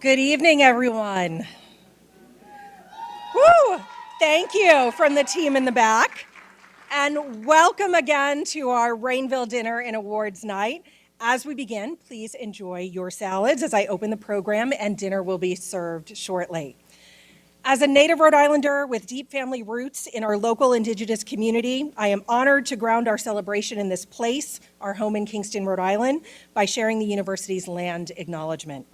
Good evening, everyone. Woo! Thank you from the team in the back. And welcome again to our Rainville Dinner and Awards Night. As we begin, please enjoy your salads as I open the program, and dinner will be served shortly. As a native Rhode Islander with deep family roots in our local Indigenous community, I am honored to ground our celebration in this place, our home in Kingston, Rhode Island, by sharing the university's land acknowledgement.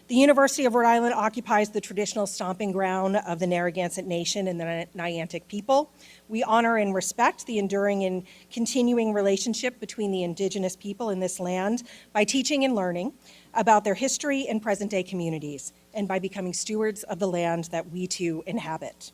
The University of Rhode Island occupies the traditional stomping ground of the Narragansett Nation and the Niantic people. We honor and respect the enduring and continuing relationship between the Indigenous people in this land by teaching and learning about their history and present-day communities, and by becoming stewards of the land that we too inhabit.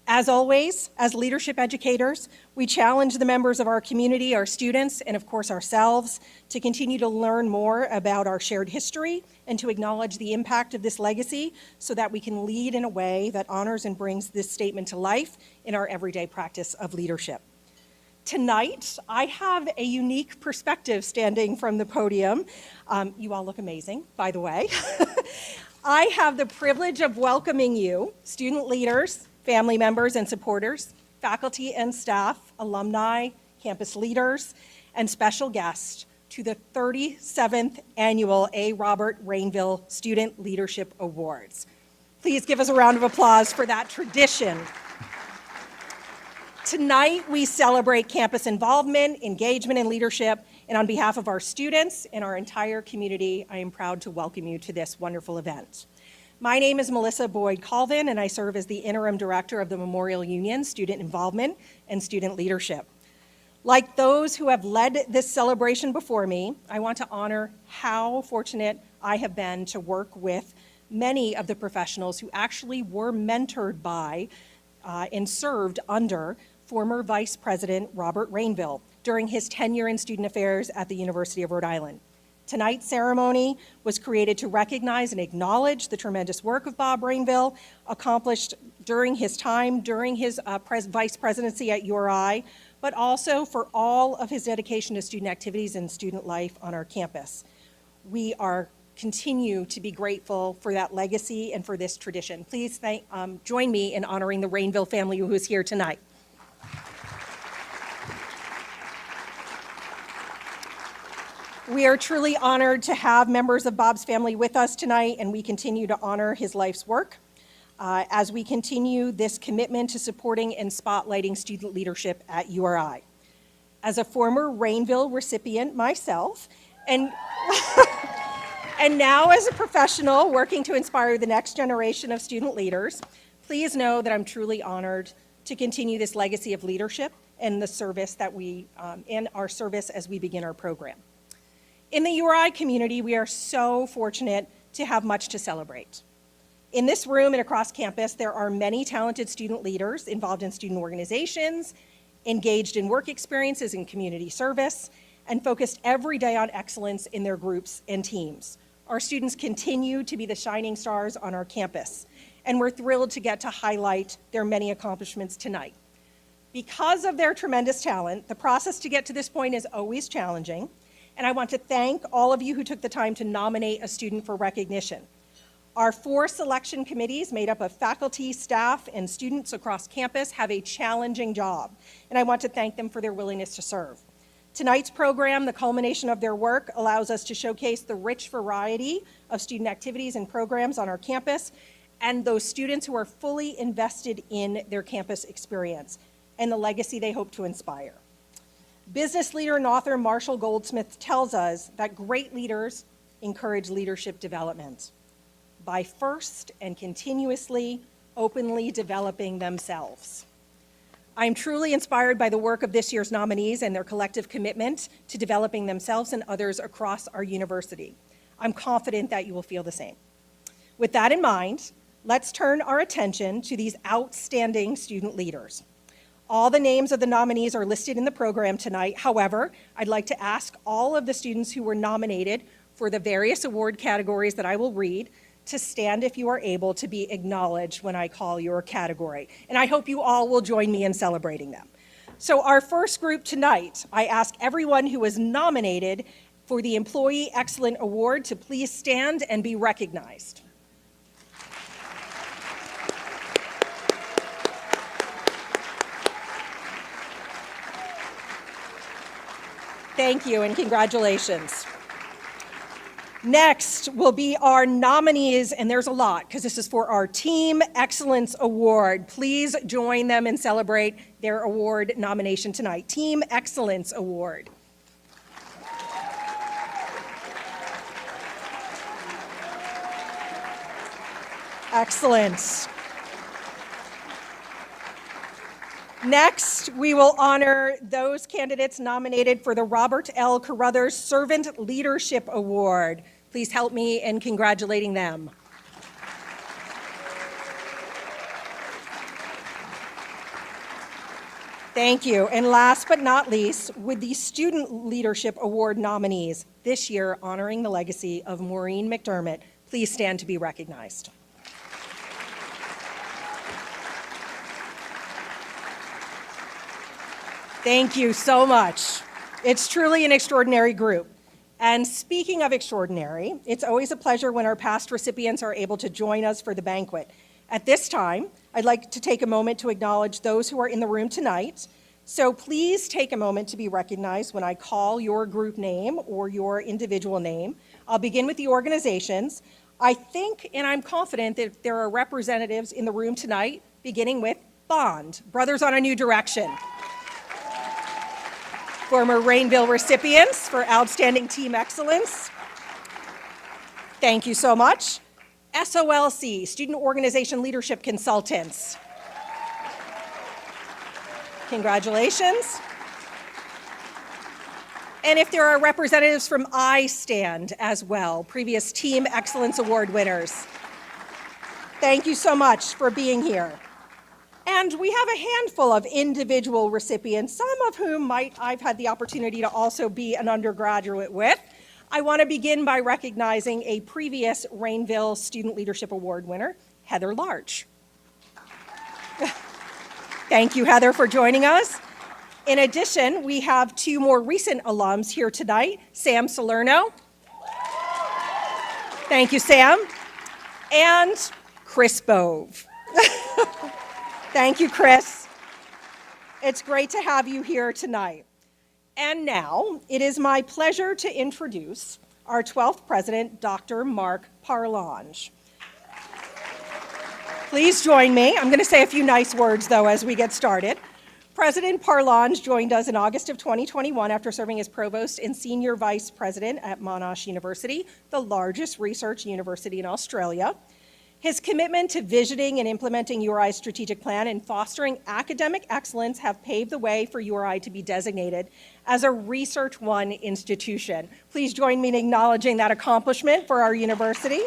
As always, as leadership educators, we challenge the members of our community, our students, and of course ourselves, to continue to learn more about our shared history and to acknowledge the impact of this legacy so that we can lead in a way that honors and brings this statement to life in our everyday practice of leadership. Tonight, I have a unique perspective standing from the podium. You all look amazing, by the way. I have the privilege of welcoming you, student leaders, family members and supporters, faculty and staff, alumni, campus leaders, and special guests to the 37th Annual A. Robert Rainville Student Leadership Awards. Please give us a round of applause for that tradition. Tonight, we celebrate campus involvement, engagement, and leadership, and on behalf of our students and our entire community, I am proud to welcome you to this wonderful event. My name is Melissa Boyd-Colvin, and I serve as the Interim Director of the Memorial Union Student Involvement and Student Leadership. Like those who have led this celebration before me, I want to honor how fortunate I have been to work with many of the professionals who actually were mentored by and served under former Vice President Robert Rainville during his tenure in student affairs at the University of Rhode Island. Tonight's ceremony was created to recognize and acknowledge the tremendous work of Bob Rainville accomplished during his time, during his vice presidency at URI, but also for all of his dedication to student activities and student life on our campus. We continue to be grateful for that legacy and for this tradition. Please join me in honoring the Rainville family who is here tonight. We are truly honored to have members of Bob's family with us tonight, and we continue to honor his life's work as we continue this commitment to supporting and spotlighting student leadership at URI. As a former Rainville recipient myself, and now as a professional working to inspire the next generation of student leaders, please know that I'm truly honored to continue this legacy of leadership and the service that in our service as we begin our program. In the URI community, we are so fortunate to have much to celebrate. In this room and across campus, there are many talented student leaders involved in student organizations, engaged in work experiences and community service, and focused every day on excellence in their groups and teams. Our students continue to be the shining stars on our campus, and we're thrilled to get to highlight their many accomplishments tonight. Because of their tremendous talent, the process to get to this point is always challenging, and I want to thank all of you who took the time to nominate a student for recognition. Our 4 selection committees made up of faculty, staff, and students across campus have a challenging job, and I want to thank them for their willingness to serve. Tonight's program, the culmination of their work, allows us to showcase the rich variety of student activities and programs on our campus and those students who are fully invested in their campus experience and the legacy they hope to inspire. Business leader and author Marshall Goldsmith tells us that great leaders encourage leadership development by first and continuously, openly developing themselves. I'm truly inspired by the work of this year's nominees and their collective commitment to developing themselves and others across our university. I'm confident that you will feel the same. With that in mind, let's turn our attention to these outstanding student leaders. All the names of the nominees are listed in the program tonight. However, I'd like to ask all of the students who were nominated for the various award categories that I will read to stand if you are able to be acknowledged when I call your category. And I hope you all will join me in celebrating them. So our first group tonight, I ask everyone who was nominated for the Employee Excellent Award to please stand and be recognized. Thank you and congratulations. Next will be our nominees, and there's a lot because this is for our Team Excellence Award. Please join them and celebrate their award nomination tonight. Team Excellence Award. Excellent. Next, we will honor those candidates nominated for the Robert L. Carruthers Servant Leadership Award. Please help me in congratulating them. Thank you. And last but not least, with the Student Leadership Award nominees, this year honoring the legacy of Maureen McDermott, please stand to be recognized. Thank you so much. It's truly an extraordinary group. And speaking of extraordinary, it's always a pleasure when our past recipients are able to join us for the banquet. At this time, I'd like to take a moment to acknowledge those who are in the room tonight. So please take a moment to be recognized when I call your group name or your individual name. I'll begin with the organizations. I think and I'm confident that there are representatives in the room tonight, beginning with Bond, Brothers on a New Direction. Former Rainville recipients for outstanding team excellence. Thank you so much. SOLC, Student Organization Leadership Consultants. Congratulations. And if there are representatives from iSTAND as well, previous Team Excellence Award winners. Thank you so much for being here. And we have a handful of individual recipients, some of whom I've had the opportunity to also be an undergraduate with. I want to begin by recognizing a previous Rainville Student Leadership Award winner, Heather Larch. Thank you, Heather, for joining us. In addition, we have two more recent alums here tonight, Sam Salerno. Thank you, Sam. And Chris Bove. Thank you, Chris. It's great to have you here tonight. And now, it is my pleasure to introduce our 12th president, Dr. Mark Parlange. Please join me. I'm going to say a few nice words, though, as we get started. President Parlange joined us in August of 2021 after serving as provost and senior vice president at Monash University, the largest research university in Australia. His commitment to visioning and implementing URI's strategic plan and fostering academic excellence have paved the way for URI to be designated as a Research One institution. Please join me in acknowledging that accomplishment for our university.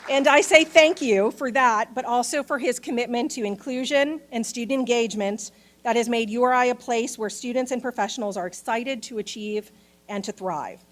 And I say thank you for that, but also for his commitment to inclusion and student engagement that has made URI a place where students and professionals are excited to achieve and to thrive.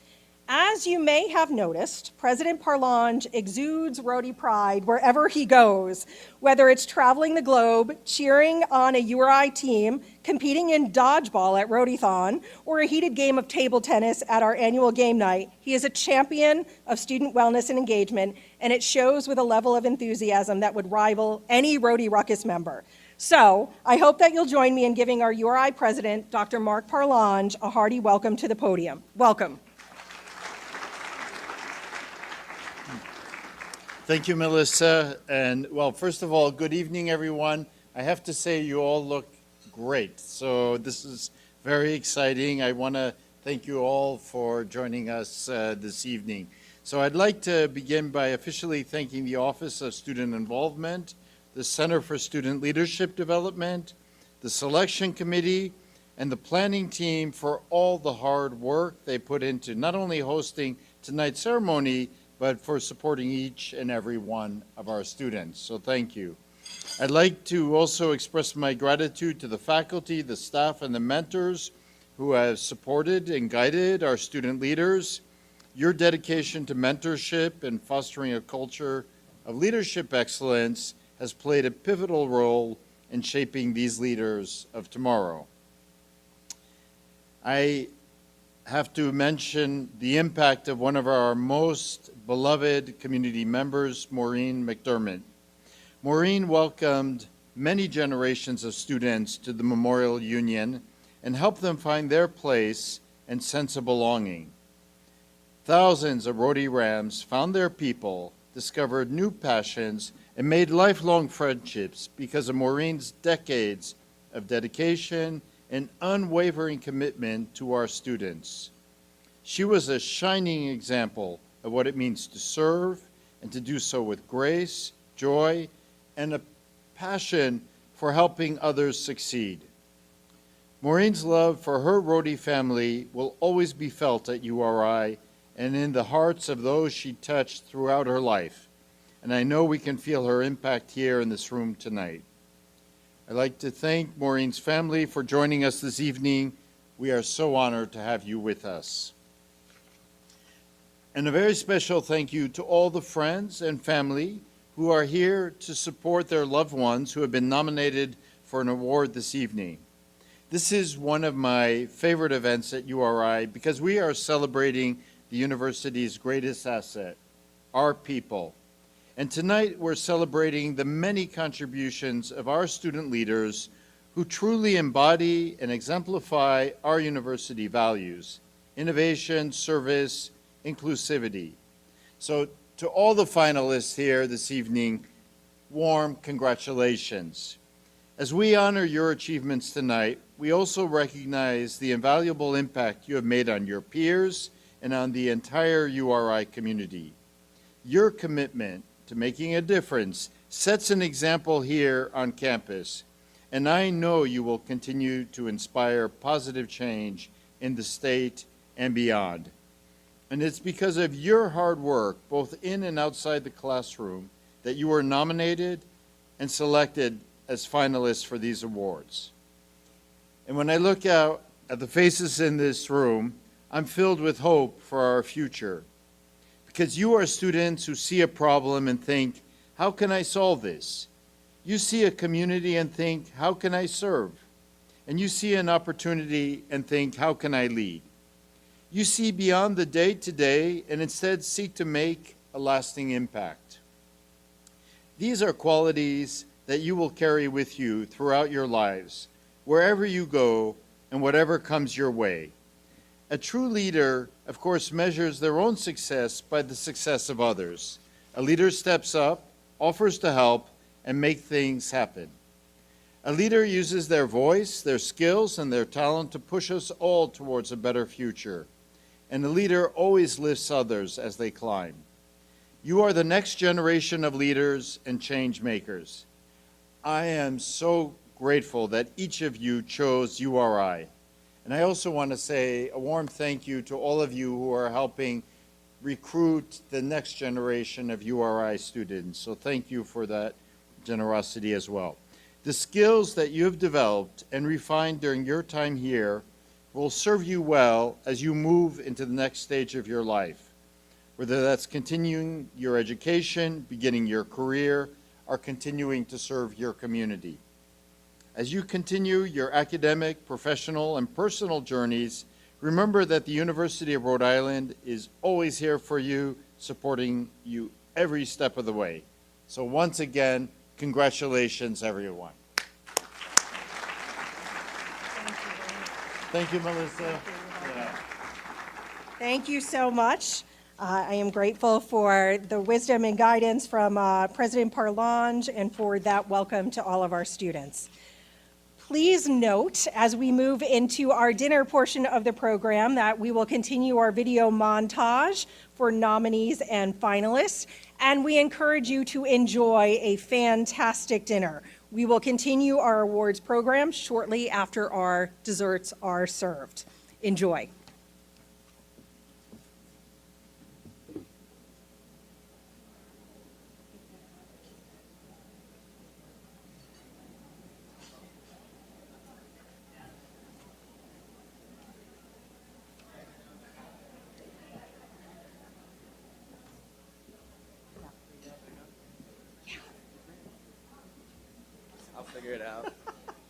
As you may have noticed, President Parlange exudes Rhody pride wherever he goes, whether it's traveling the globe, cheering on a URI team, competing in dodgeball at Rhodython, or a heated game of table tennis at our annual game night. He is a champion of student wellness and engagement, and it shows with a level of enthusiasm that would rival any Rhody Ruckus member. So I hope that you'll join me in giving our URI president, Dr. Mark Parlange, a hearty welcome to the podium. Welcome. Thank you, Melissa. And well, first of all, good evening, everyone. I have to say you all look great. So this is very exciting. I want to thank you all for joining us this evening. So I'd like to begin by officially thanking the Office of Student Involvement, the Center for Student Leadership Development, the Selection Committee, and the planning team for all the hard work they put into not only hosting tonight's ceremony, but for supporting each and every one of our students. So thank you. I'd like to also express my gratitude to the faculty, the staff, and the mentors who have supported and guided our student leaders. Your dedication to mentorship and fostering a culture of leadership excellence has played a pivotal role in shaping these leaders of tomorrow. I have to mention the impact of one of our most beloved community members, Maureen McDermott. Maureen welcomed many generations of students to the Memorial Union and helped them find their place and sense of belonging. Thousands of Rotary Rams found their people, discovered new passions, and made lifelong friendships because of Maureen's decades of dedication and unwavering commitment to our students. She was a shining example of what it means to serve and to do so with grace, joy, and a passion for helping others succeed. Maureen's love for her Rotary family will always be felt at URI and in the hearts of those she touched throughout her life. And I know we can feel her impact here in this room tonight. I'd like to thank Maureen's family for joining us this evening. We are so honored to have you with us. And a very special thank you to all the friends and family who are here to support their loved ones who have been nominated for an award this evening. This is one of my favorite events at URI because we are celebrating the university's greatest asset, our people. And tonight we're celebrating the many contributions of our student leaders who truly embody and exemplify our university values: innovation, service, inclusivity. So to all the finalists here this evening, warm congratulations. As we honor your achievements tonight, we also recognize the invaluable impact you have made on your peers and on the entire URI community. Your commitment to making a difference sets an example here on campus, and I know you will continue to inspire positive change in the state and beyond. And it's because of your hard work, both in and outside the classroom, that you were nominated and selected as finalists for these awards. And when I look out at the faces in this room, I'm filled with hope for our future. Because you are students who see a problem and think, how can I solve this? You see a community and think, how can I serve? And you see an opportunity and think, how can I lead? You see beyond the day-to-day and instead seek to make a lasting impact. These are qualities that you will carry with you throughout your lives, wherever you go and whatever comes your way. A true leader, of course, measures their own success by the success of others. A leader steps up, offers to help, and make things happen. A leader uses their voice, their skills, and their talent to push us all towards a better future. And a leader always lifts others as they climb. You are the next generation of leaders and change makers. I am so grateful that each of you chose URI. And I also want to say a warm thank you to all of you who are helping recruit the next generation of URI students. So thank you for that generosity as well. The skills that you have developed and refined during your time here will serve you well as you move into the next stage of your life, whether that's continuing your education, beginning your career, or continuing to serve your community. As you continue your academic, professional, and personal journeys, remember that the University of Rhode Island is always here for you, supporting you every step of the way. So once again, congratulations, everyone. Thank you, Melissa. Yeah. Thank you so much. I am grateful for the wisdom and guidance from President Parlange and for that welcome to all of our students. Please note, as we move into our dinner portion of the program, that we will continue our video montage for nominees and finalists, and we encourage you to enjoy a fantastic dinner. We will continue our awards program shortly after our desserts are served. Enjoy.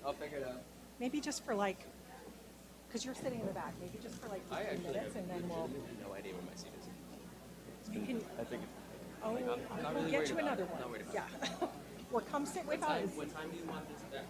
I'll figure it out. Maybe just for like, because you're sitting in the back, maybe just for like 15 minutes and then we'll. No idea where my seat is. You can, I think oh, I'm not we'll really get worried you about another it. one. Not worried about Yeah. or come sit with us. What time do you want this back?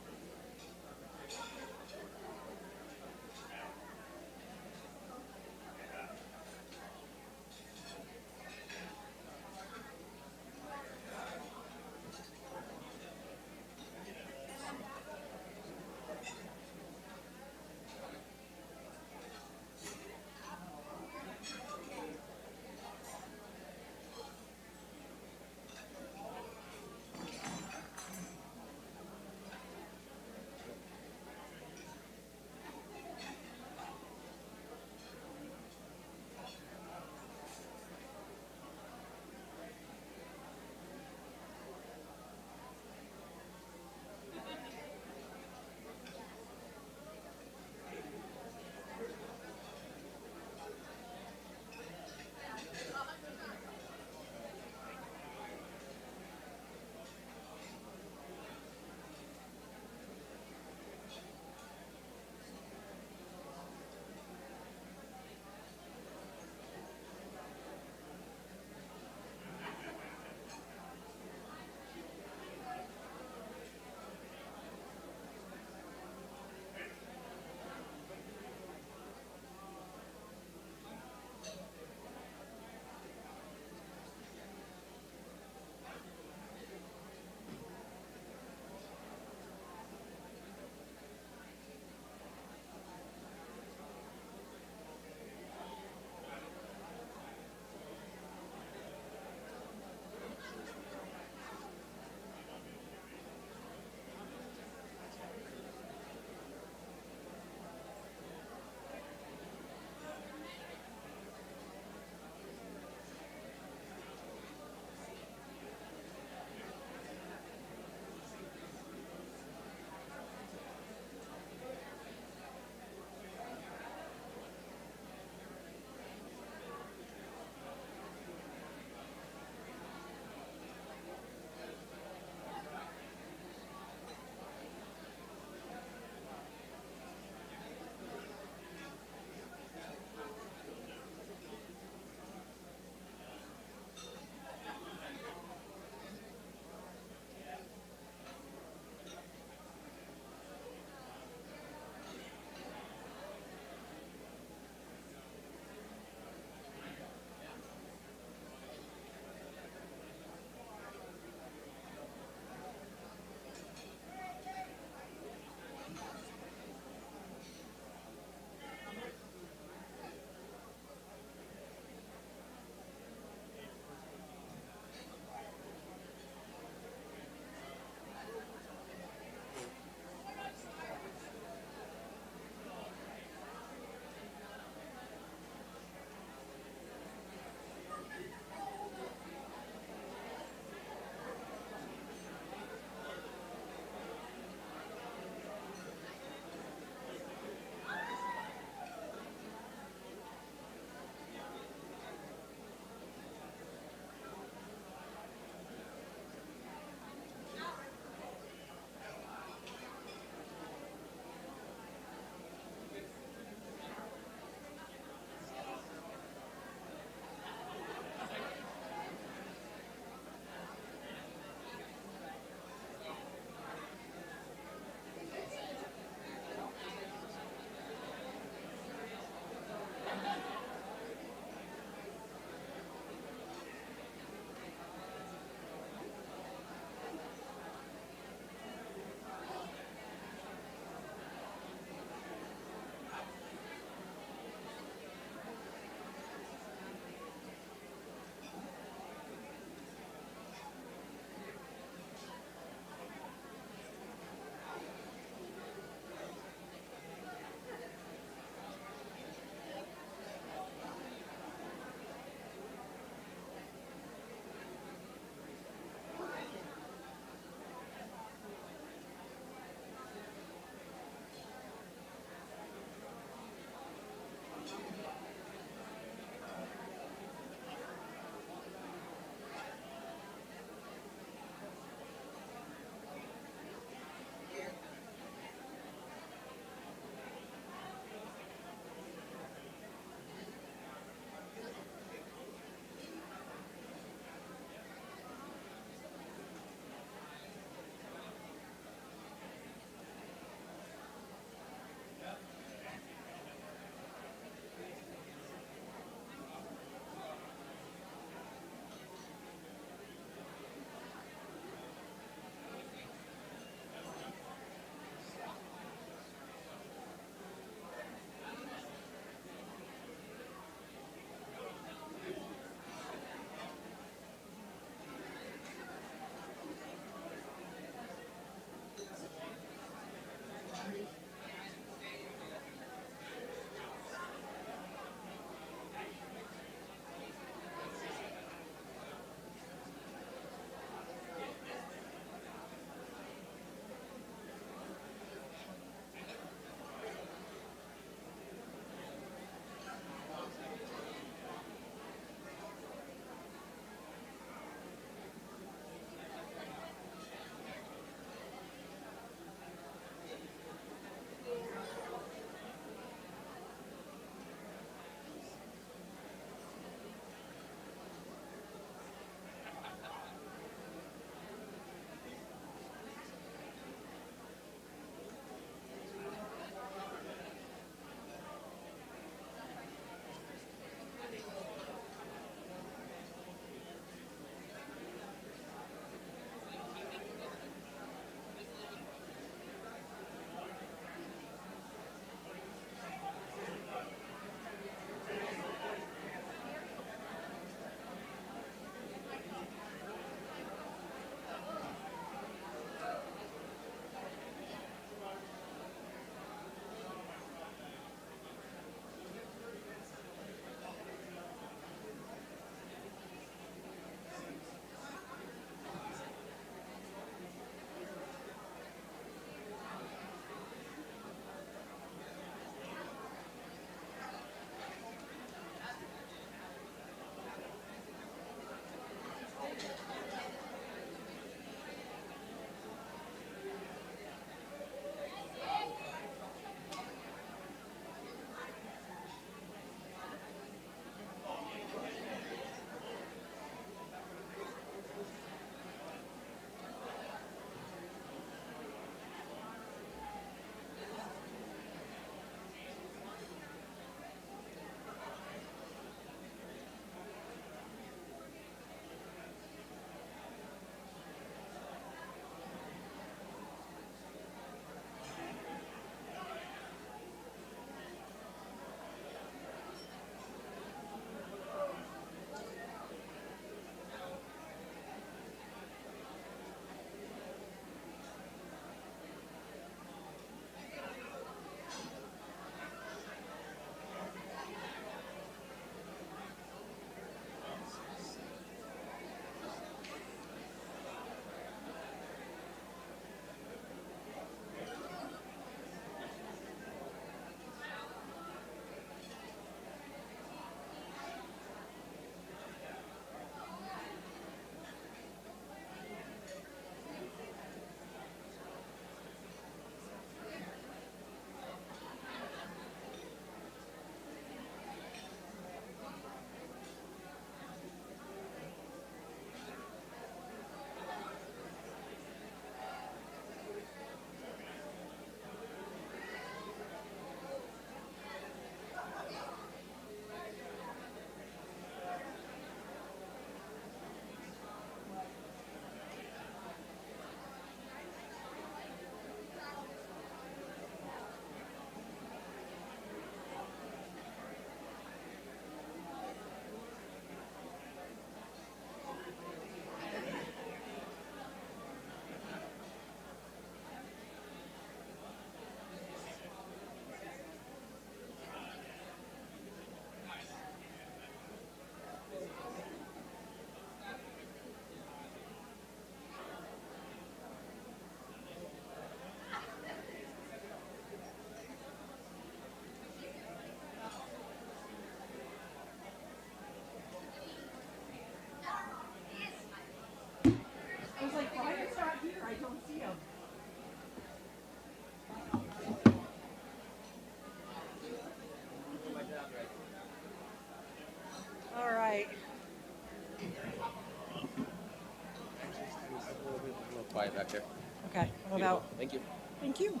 quiet back there. Okay, how Beautiful. about, Thank you. thank you.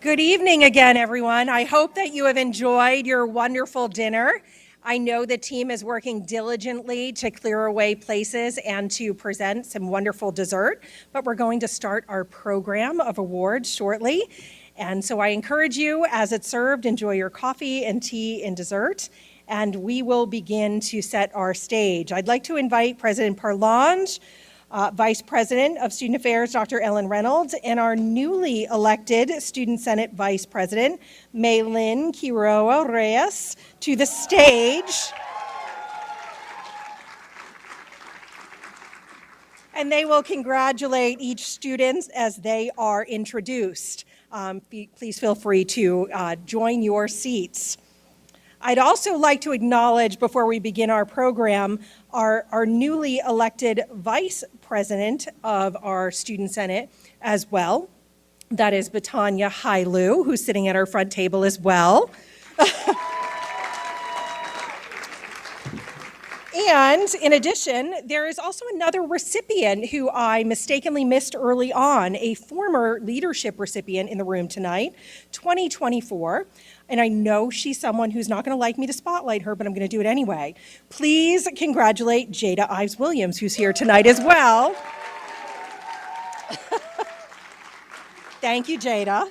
Good evening again, everyone. I hope that you have enjoyed your wonderful dinner. I know the team is working diligently to clear away places and to present some wonderful dessert, but we're going to start our program of awards shortly. And so I encourage you, as it's served, enjoy your coffee and tea and dessert, and we will begin to set our stage. I'd like to invite President Parlange, Vice President of Student Affairs, Dr. Ellen Reynolds, and our newly elected Student Senate Vice President, Maylin Quiroa Reyes, to the stage. And they will congratulate each student as they are introduced. Please feel free to join your seats. I'd also like to acknowledge, before we begin our program, our newly elected Vice President of our Student Senate as well. That is Batanya Hailu, who's sitting at our front table as well. And in addition, there is also another recipient who I mistakenly missed early on, a former leadership recipient in the room tonight, 2024. And I know she's someone who's not going to like me to spotlight her, but I'm going to do it anyway. Please congratulate Jada Ives Williams, who's here tonight as well. Thank you, Jada.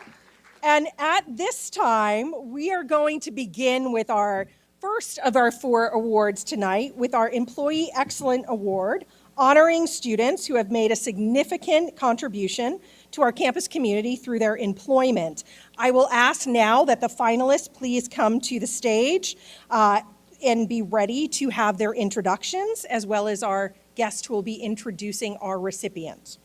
And at this time, we are going to begin with our first of our 4 awards tonight, with our Employee Excellence Award, honoring students who have made a significant contribution to our campus community through their employment. I will ask now that the finalists please come to the stage and be ready to have their introductions, as well as our guest who will be introducing our recipients.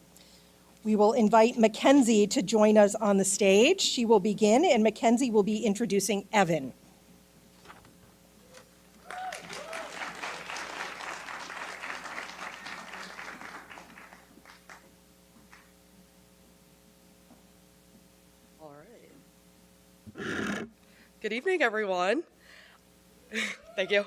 We will invite Mackenzie to join us on the stage. She will begin, and Mackenzie will be introducing Evan. Good evening, everyone. Thank you.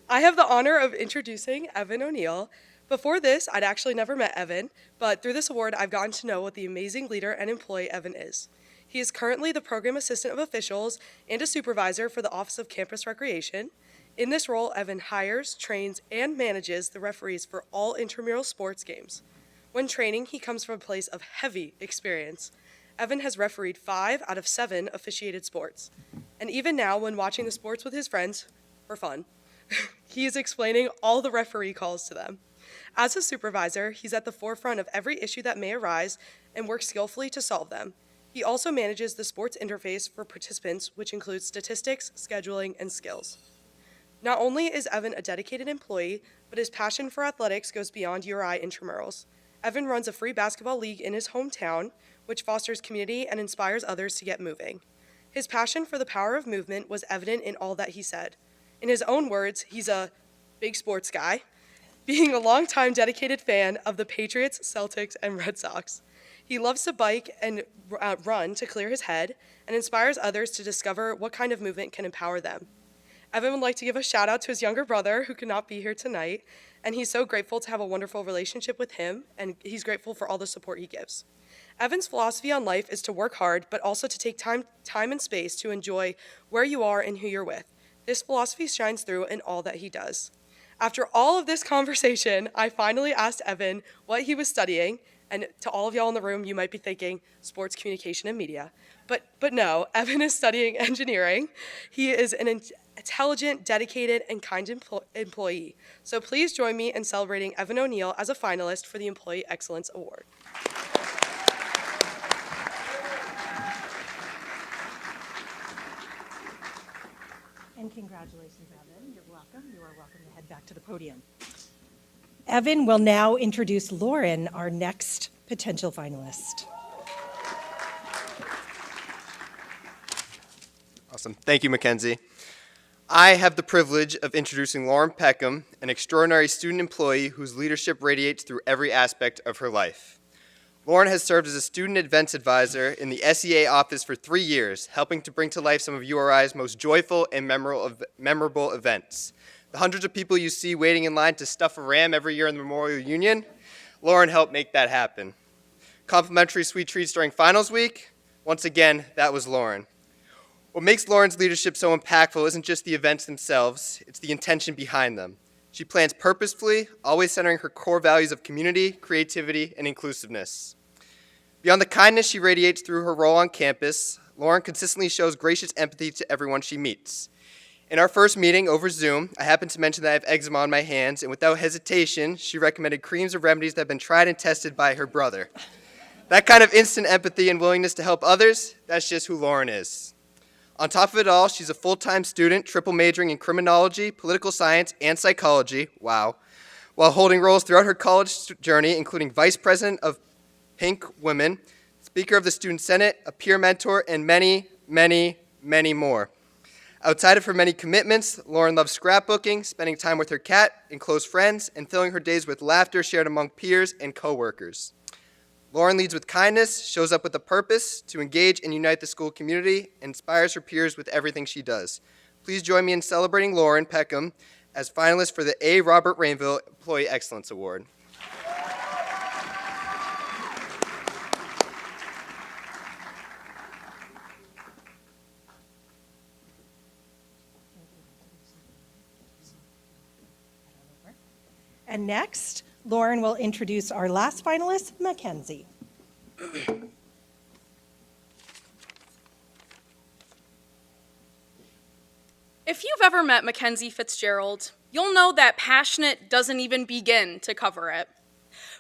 I have the honor of introducing Evan O'Neill. Before this, I'd actually never met Evan, but through this award, I've gotten to know what the amazing leader and employee Evan is. He is currently the Program Assistant of Officials and a Supervisor for the Office of Campus Recreation. In this role, Evan hires, trains, and manages the referees for all intramural sports games. When training, he comes from a place of heavy experience. Evan has refereed 5 out of 7 officiated sports. And even now, when watching the sports with his friends, for fun, he is explaining all the referee calls to them. As a supervisor, he's at the forefront of every issue that may arise and works skillfully to solve them. He also manages the sports interface for participants, which includes statistics, scheduling, and skills. Not only is Evan a dedicated employee, but his passion for athletics goes beyond URI intramurals. Evan runs a free basketball league in his hometown, which fosters community and inspires others to get moving. His passion for the power of movement was evident in all that he said. In his own words, he's a big sports guy, being a longtime dedicated fan of the Patriots, Celtics, and Red Sox. He loves to bike and run to clear his head and inspires others to discover what kind of movement can empower them. Evan would like to give a shout out to his younger brother who could not be here tonight, and he's so grateful to have a wonderful relationship with him, and he's grateful for all the support he gives. Evan's philosophy on life is to work hard, but also to take time and space to enjoy where you are and who you're with. This philosophy shines through in all that he does. After all of this conversation, I finally asked Evan what he was studying, and to all of y'all in the room, you might be thinking sports communication and media. But no, Evan is studying engineering. He is an intelligent, dedicated, and kind employee. So please join me in celebrating Evan O'Neill as a finalist for the Employee Excellence Award. And congratulations, Evan. You're welcome. You are welcome to head back to the podium. Evan will now introduce Lauren, our next potential finalist. Awesome. Thank you, Mackenzie. I have the privilege of introducing Lauren Peckham, an extraordinary student employee whose leadership radiates through every aspect of her life. Lauren has served as a student events advisor in the SEA office for 3 years, helping to bring to life some of URI's most joyful and memorable events. The hundreds of people you see waiting in line to stuff a ram every year in the Memorial Union, Lauren helped make that happen. Complimentary sweet treats during finals week, once again, that was Lauren. What makes Lauren's leadership so impactful isn't just the events themselves, it's the intention behind them. She plans purposefully, always centering her core values of community, creativity, and inclusiveness. Beyond the kindness she radiates through her role on campus, Lauren consistently shows gracious empathy to everyone she meets. In our first meeting over Zoom, I happened to mention that I have eczema on my hands, and without hesitation, she recommended creams and remedies that have been tried and tested by her brother. That kind of instant empathy and willingness to help others, that's just who Lauren is. On top of it all, she's a full-time student, triple majoring in criminology, political science, and psychology, wow, while holding roles throughout her college journey, including vice president of Pink Women, speaker of the Student Senate, a peer mentor, and many, many, many more. Outside of her many commitments, Lauren loves scrapbooking, spending time with her cat and close friends, and filling her days with laughter shared among peers and coworkers. Lauren leads with kindness, shows up with a purpose to engage and unite the school community, and inspires her peers with everything she does. Please join me in celebrating Lauren Peckham as finalist for the A. Robert Rainville Employee Excellence Award. And next, Lauren will introduce our last finalist, Mackenzie. If you've ever met Mackenzie Fitzgerald, you'll know that passionate doesn't even begin to cover it.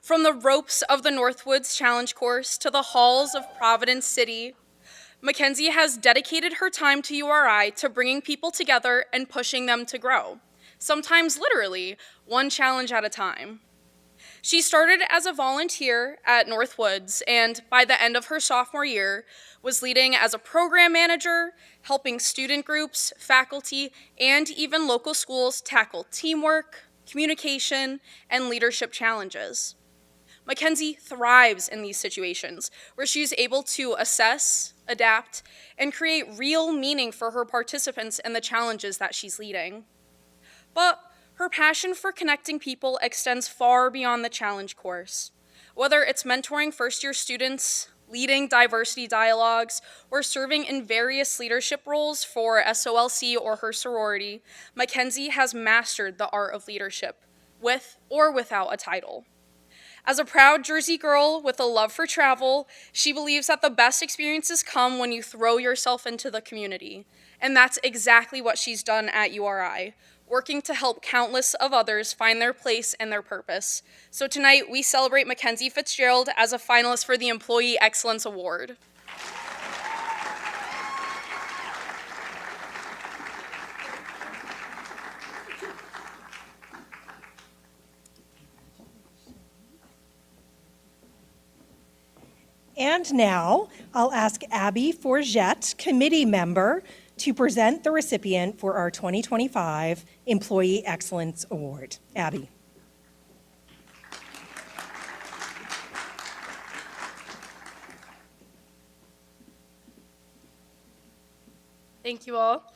From the ropes of the Northwoods Challenge Course to the halls of Providence City, Mackenzie has dedicated her time to URI to bringing people together and pushing them to grow, sometimes literally, one challenge at a time. She started as a volunteer at Northwoods, and by the end of her sophomore year, was leading as a program manager, helping student groups, faculty, and even local schools tackle teamwork, communication, and leadership challenges. Mackenzie thrives in these situations where she's able to assess, adapt, and create real meaning for her participants and the challenges that she's leading. But her passion for connecting people extends far beyond the challenge course. Whether it's mentoring first-year students, leading diversity dialogues, or serving in various leadership roles for SOLC or her sorority, Mackenzie has mastered the art of leadership, with or without a title. As a proud Jersey girl with a love for travel, she believes that the best experiences come when you throw yourself into the community. And that's exactly what she's done at URI, working to help countless of others find their place and their purpose. So tonight, we celebrate Mackenzie Fitzgerald as a finalist for the Employee Excellence Award. And now, I'll ask Abby Forget, committee member, to present the recipient for our 2025 Employee Excellence Award. Abby. Thank you all.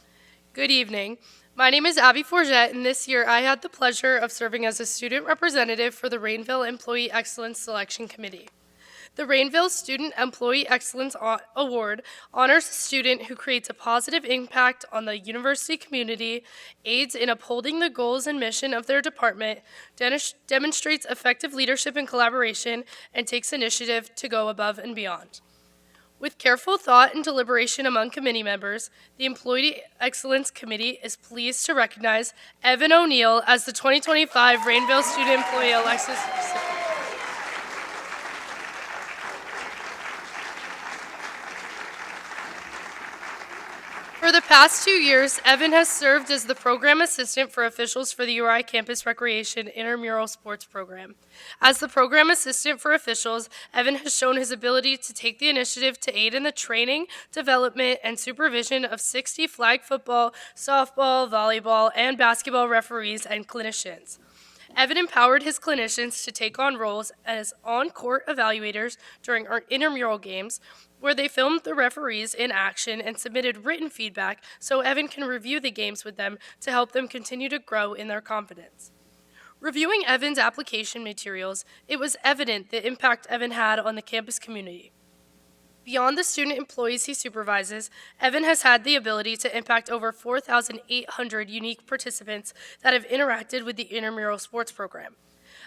Good evening. My name is Abby Forget, and this year I had the pleasure of serving as a student representative for the Rainville Employee Excellence Selection Committee. The Rainville Student Employee Excellence Award honors a student who creates a positive impact on the university community, aids in upholding the goals and mission of their department, demonstrates effective leadership and collaboration, and takes initiative to go above and beyond. With careful thought and deliberation among committee members, the Employee Excellence Committee is pleased to recognize Evan O'Neill as the 2025 Rainville Student Employee Excellence recipient. For the past 2 years, Evan has served as the program assistant for officials for the URI Campus Recreation Intramural Sports Program. As the program assistant for officials, Evan has shown his ability to take the initiative to aid in the training, development, and supervision of 60 flag football, softball, volleyball, and basketball referees and clinicians. Evan empowered his clinicians to take on roles as on-court evaluators during our intramural games, where they filmed the referees in action and submitted written feedback so Evan can review the games with them to help them continue to grow in their confidence. Reviewing Evan's application materials, it was evident the impact Evan had on the campus community. Beyond the student employees he supervises, Evan has had the ability to impact over 4,800 unique participants that have interacted with the intramural sports program.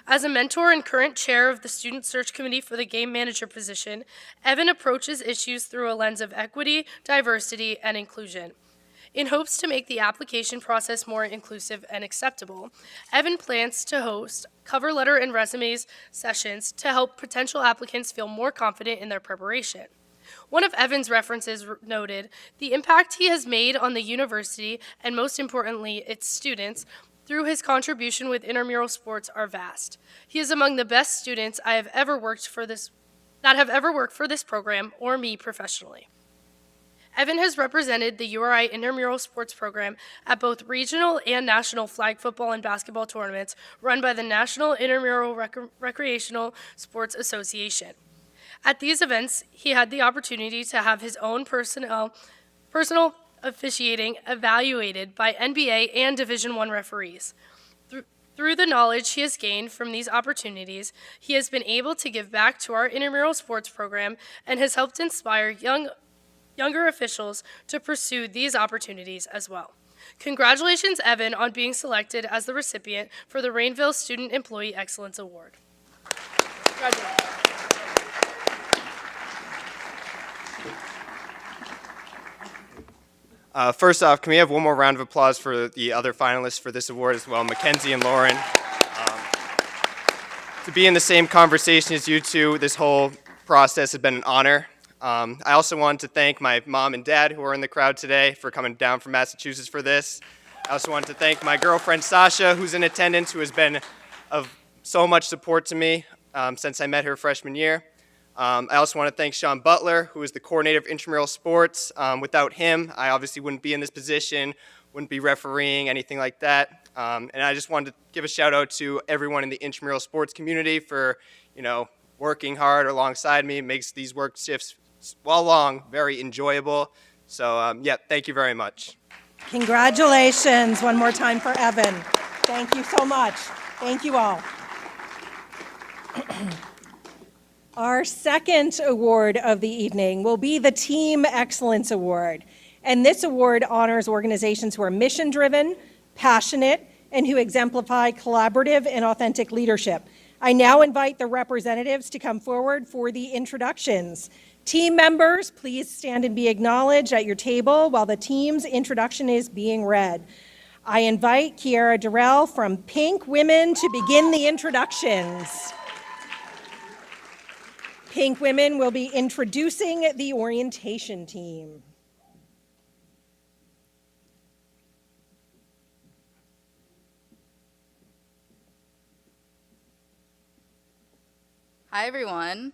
As a mentor and current chair of the Student Search Committee for the Game Manager position, Evan approaches issues through a lens of equity, diversity, and inclusion. In hopes to make the application process more inclusive and acceptable, Evan plans to host cover letter and resumes sessions to help potential applicants feel more confident in their preparation. One of Evan's references noted the impact he has made on the university and, most importantly, its students through his contribution with intramural sports are vast. He is among the best students I have ever worked for this program or me professionally. Evan has represented the URI intramural sports program at both regional and national flag football and basketball tournaments run by the National Intramural Recreational Sports Association. At these events, he had the opportunity to have his own personal officiating evaluated by NBA and Division I referees. Through the knowledge he has gained from these opportunities, he has been able to give back to our intramural sports program and has helped inspire younger officials to pursue these opportunities as well. Congratulations, Evan, on being selected as the recipient for the Rainville Student Employee Excellence Award. Congratulations. First off, can we have one more round of applause for the other finalists for this award as well, Mackenzie and Lauren. To be in the same conversation as you two, this whole process has been an honor. I also want to thank my mom and dad who are in the crowd today for coming down from Massachusetts for this. I also want to thank my girlfriend Sasha, who's in attendance, who has been of so much support to me since I met her freshman year. I also want to thank Sean Butler, who is the coordinator of intramural sports. Without him, I obviously wouldn't be in this position, wouldn't be refereeing, anything like that. And I just wanted to give a shout out to everyone in the intramural sports community for, working hard alongside me. It makes these work shifts while long very enjoyable. So, thank you very much. Congratulations one more time for Evan. Thank you so much. Thank you all. Our second award of the evening will be the Team Excellence Award. And this award honors organizations who are mission-driven, passionate, and who exemplify collaborative and authentic leadership. I now invite the representatives to come forward for the introductions. Team members, please stand and be acknowledged at your table while the team's introduction is being read. I invite Kiara Durrell from Pink Women to begin the introductions. Pink Women will be introducing the orientation team. Hi, everyone.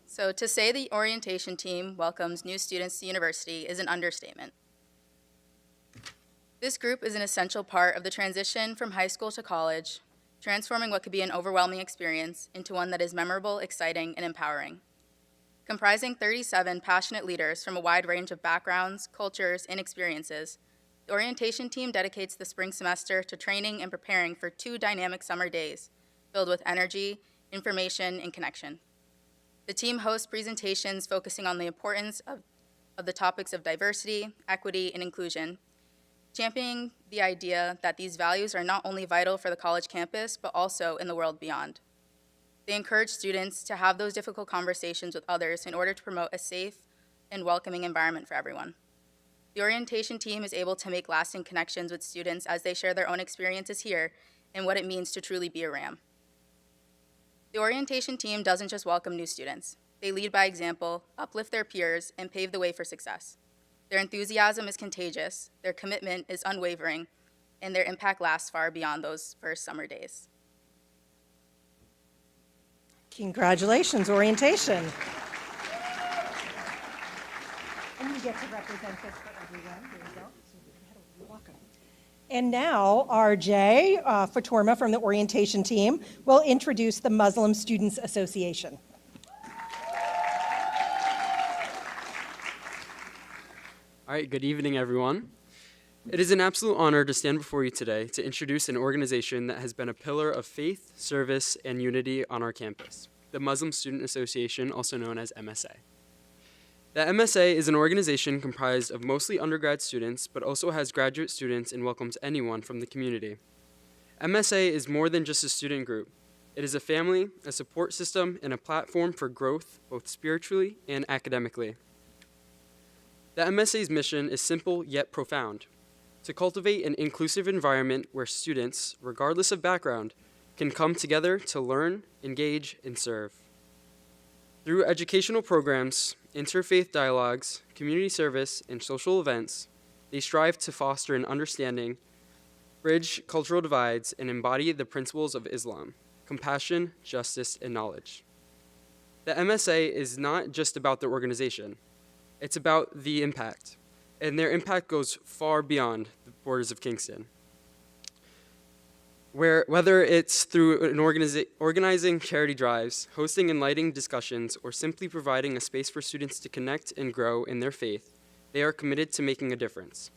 So to say the orientation team welcomes new students to university is an understatement. This group is an essential part of the transition from high school to college, transforming what could be an overwhelming experience into one that is memorable, exciting, and empowering. Comprising 37 passionate leaders from a wide range of backgrounds, cultures, and experiences, the orientation team dedicates the spring semester to training and preparing for 2 dynamic summer days filled with energy, information, and connection. The team hosts presentations focusing on the importance of the topics of diversity, equity, and inclusion, championing the idea that these values are not only vital for the college campus, but also in the world beyond. They encourage students to have those difficult conversations with others in order to promote a safe and welcoming environment for everyone. The orientation team is able to make lasting connections with students as they share their own experiences here and what it means to truly be a RAM. The orientation team doesn't just welcome new students. They lead by example, uplift their peers, and pave the way for success. Their enthusiasm is contagious, their commitment is unwavering, and their impact lasts far beyond those first summer days. Congratulations, orientation. And you get to represent this for everyone. There you go. You're welcome. And now, RJ Fatorma from the orientation team will introduce the Muslim Students Association. All right, good evening, everyone. It is an absolute honor to stand before you today to introduce an organization that has been a pillar of faith, service, and unity on our campus, the Muslim Student Association, also known as MSA. The MSA is an organization comprised of mostly undergrad students, but also has graduate students and welcomes anyone from the community. MSA is more than just a student group. It is a family, a support system, and a platform for growth, both spiritually and academically. The MSA's mission is simple yet profound: to cultivate an inclusive environment where students, regardless of background, can come together to learn, engage, and serve. Through educational programs, interfaith dialogues, community service, and social events, they strive to foster an understanding, bridge cultural divides, and embody the principles of Islam: compassion, justice, and knowledge. The MSA is not just about their organization, it's about the impact, and their impact goes far beyond the borders of Kingston. Whether it's through organizing charity drives, hosting enlightening discussions, or simply providing a space for students to connect and grow in their faith, they are committed to making a difference.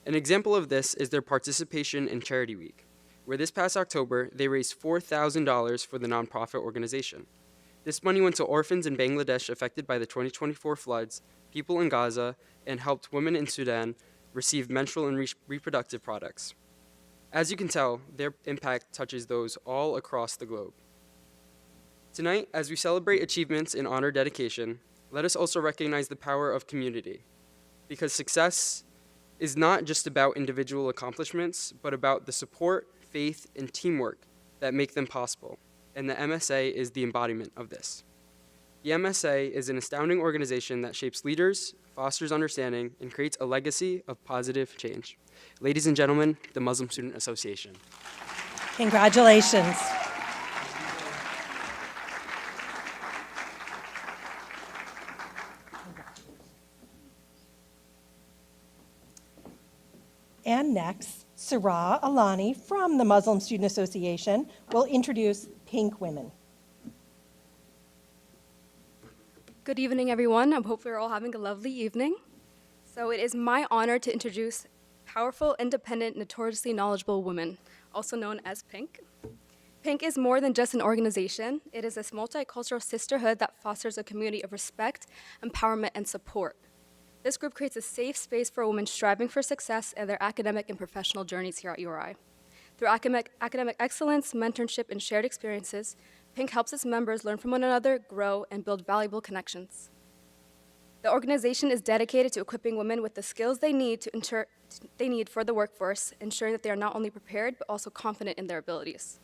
An example of this is their participation in Charity Week, where this past October, they raised $4,000 for the nonprofit organization. This money went to orphans in Bangladesh affected by the 2024 floods, people in Gaza, and helped women in Sudan receive menstrual and reproductive products. As you can tell, their impact touches those all across the globe. Tonight, as we celebrate achievements and honor dedication, let us also recognize the power of community, because success is not just about individual accomplishments, but about the support, faith, and teamwork that make them possible, and the MSA is the embodiment of this. The MSA is an astounding organization that shapes leaders, fosters understanding, and creates a legacy of positive change. Ladies and gentlemen, the Muslim Student Association. Congratulations. And next, Sarah Alani from the Muslim Student Association will introduce Pink Women. Good evening, everyone. I hope we're all having a lovely evening. So it is my honor to introduce powerful, independent, notoriously knowledgeable women, also known as Pink. Pink is more than just an organization. It is this multicultural sisterhood that fosters a community of respect, empowerment, and support. This group creates a safe space for women striving for success in their academic and professional journeys here at URI. Through academic excellence, mentorship, and shared experiences, Pink helps its members learn from one another, grow, and build valuable connections. The organization is dedicated to equipping women with the skills they need for the workforce, ensuring that they are not only prepared, but also confident in their abilities.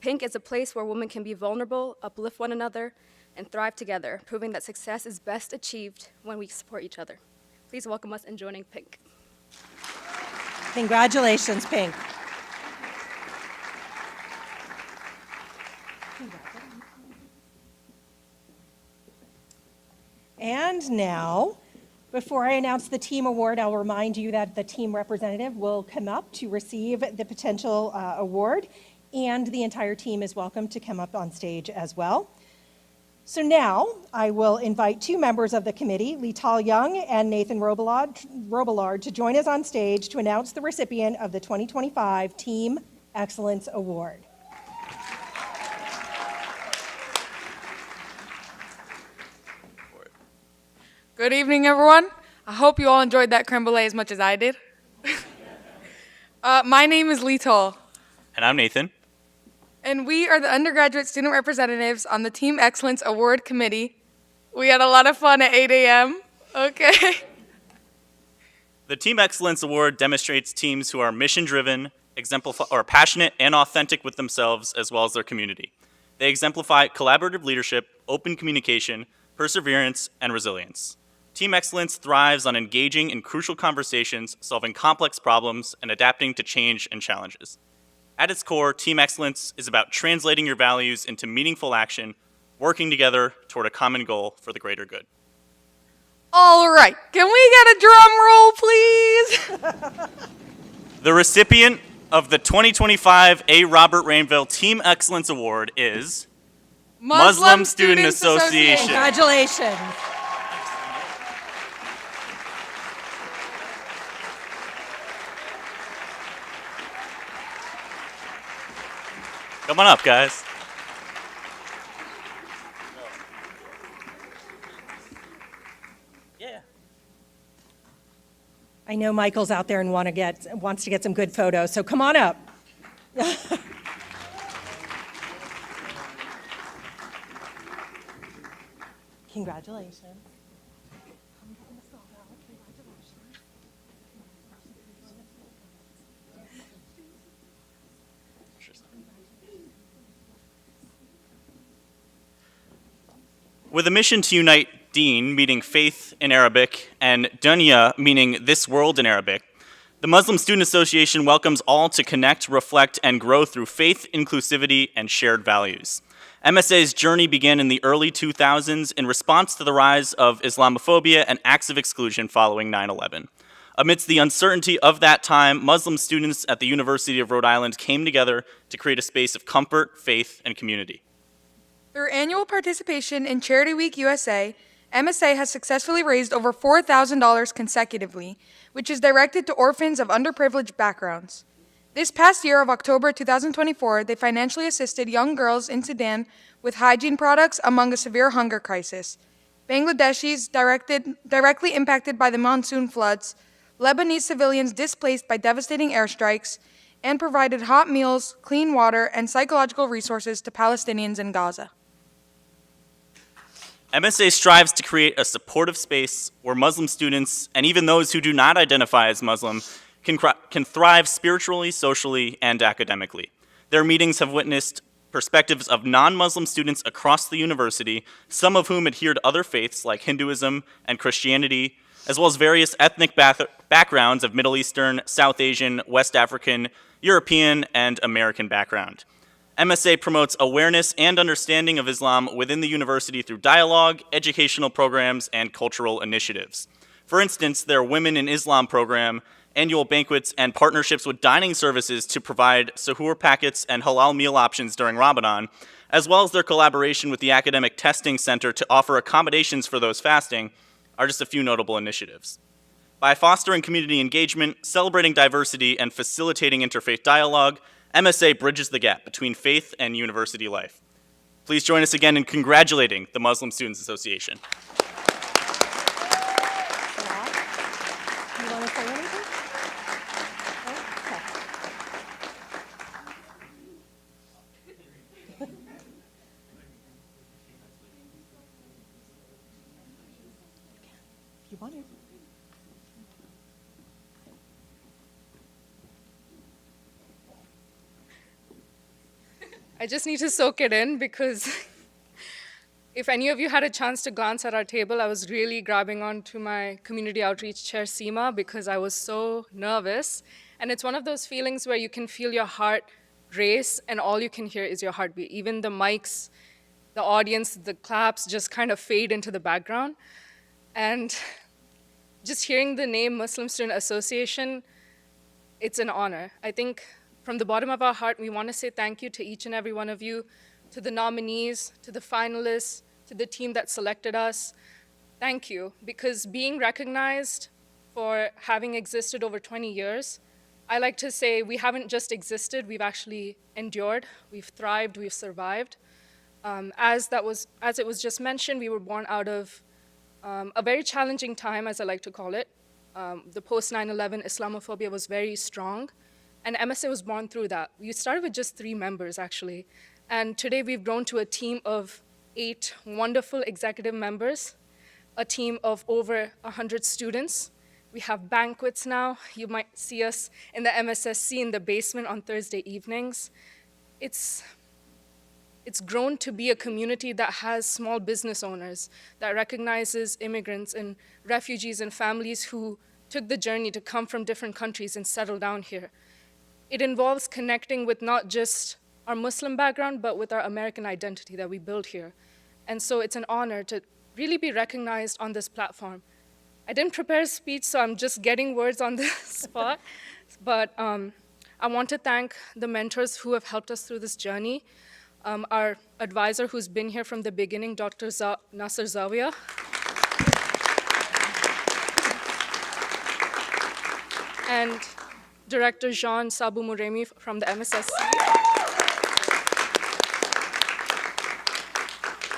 Pink is a place where women can be vulnerable, uplift one another, and thrive together, proving that success is best achieved when we support each other. Please welcome us in joining Pink. Congratulations, Pink. And now, before I announce the team award, I'll remind you that the team representative will come up to receive the potential award, and the entire team is welcome to come up on stage as well. So now, I will invite two members of the committee, Lital Young and Nathan Robillard, to join us on stage to announce the recipient of the 2025 Team Excellence Award. Good evening, everyone. I hope you all enjoyed that creme brulee as much as I did. My name is Lital. And I'm Nathan. And we are the undergraduate student representatives on the Team Excellence Award Committee. We had a lot of fun at 8 a.m. Okay. The Team Excellence Award demonstrates teams who are mission-driven, passionate and authentic with themselves as well as their community. They exemplify collaborative leadership, open communication, perseverance, and resilience. Team Excellence thrives on engaging in crucial conversations, solving complex problems, and adapting to change and challenges. At its core, Team Excellence is about translating your values into meaningful action, working together toward a common goal for the greater good. All right. Can we get a drum roll, please? The recipient of the 2025 A. Robert Rainville Team Excellence Award is Muslim Student Association. Congratulations. Come on up, guys. Yeah. I know Michael's out there and wants to get some good photos, so come on up. Congratulations. With a mission to unite Deen, meaning faith in Arabic, and Dunya, meaning this world in Arabic, the Muslim Student Association welcomes all to connect, reflect, and grow through faith, inclusivity, and shared values. MSA's journey began in the early 2000s in response to the rise of Islamophobia and acts of exclusion following 9/11. Amidst the uncertainty of that time, Muslim students at the University of Rhode Island came together to create a space of comfort, faith, and community. Through annual participation in Charity Week USA, MSA has successfully raised over $4,000 consecutively, which is directed to orphans of underprivileged backgrounds. This past year of October 2024, they financially assisted young girls in Sudan with hygiene products among a severe hunger crisis, Bangladeshis directly impacted by the monsoon floods, Lebanese civilians displaced by devastating airstrikes, and provided hot meals, clean water, and psychological resources to Palestinians in Gaza. MSA strives to create a supportive space where Muslim students, and even those who do not identify as Muslim, can thrive spiritually, socially, and academically. Their meetings have witnessed perspectives of non-Muslim students across the university, some of whom adhere to other faiths like Hinduism and Christianity, as well as various ethnic backgrounds of Middle Eastern, South Asian, West African, European, and American background. MSA promotes awareness and understanding of Islam within the university through dialogue, educational programs, and cultural initiatives. For instance, their Women in Islam program, annual banquets, and partnerships with dining services to provide suhoor packets and halal meal options during Ramadan, as well as their collaboration with the Academic Testing Center to offer accommodations for those fasting, are just a few notable initiatives. By fostering community engagement, celebrating diversity, and facilitating interfaith dialogue, MSA bridges the gap between faith and university life. Please join us again in congratulating the Muslim Students Association. You want to say anything? Okay. If you want to. I just need to soak it in because if any of you had a chance to glance at our table, I was really grabbing onto my community outreach chair, Seema, because I was so nervous. And it's one of those feelings where you can feel your heart race and all you can hear is your heartbeat. Even the mics, the audience, the claps just kind of fade into the background. And just hearing the name Muslim Student Association, it's an honor. I think from the bottom of our heart, we want to say thank you to each and every one of you, to the nominees, to the finalists, to the team that selected us. Thank you, because being recognized for having existed over 20 years, I like to say we haven't just existed, we've actually endured, we've thrived, we've survived. As it was just mentioned, we were born out of a very challenging time, as I like to call it. The post 9/11 Islamophobia was very strong. And MSA was born through that. We started with just 3 members, actually. And today we've grown to a team of 8 wonderful executive members, a team of over 100 students. We have banquets now. You might see us in the MSSC in the basement on Thursday evenings. It's grown to be a community that has small business owners, that recognizes immigrants and refugees and families who took the journey to come from different countries and settle down here. It involves connecting with not just our Muslim background, but with our American identity that we build here. And so it's an honor to really be recognized on this platform. I didn't prepare a speech, so I'm just getting words on the spot. But I want to thank the mentors who have helped us through this journey. Our advisor who's been here from the beginning, Dr. Nasser Zawiya. And Director Jean Sabu Muremi from the MSSC.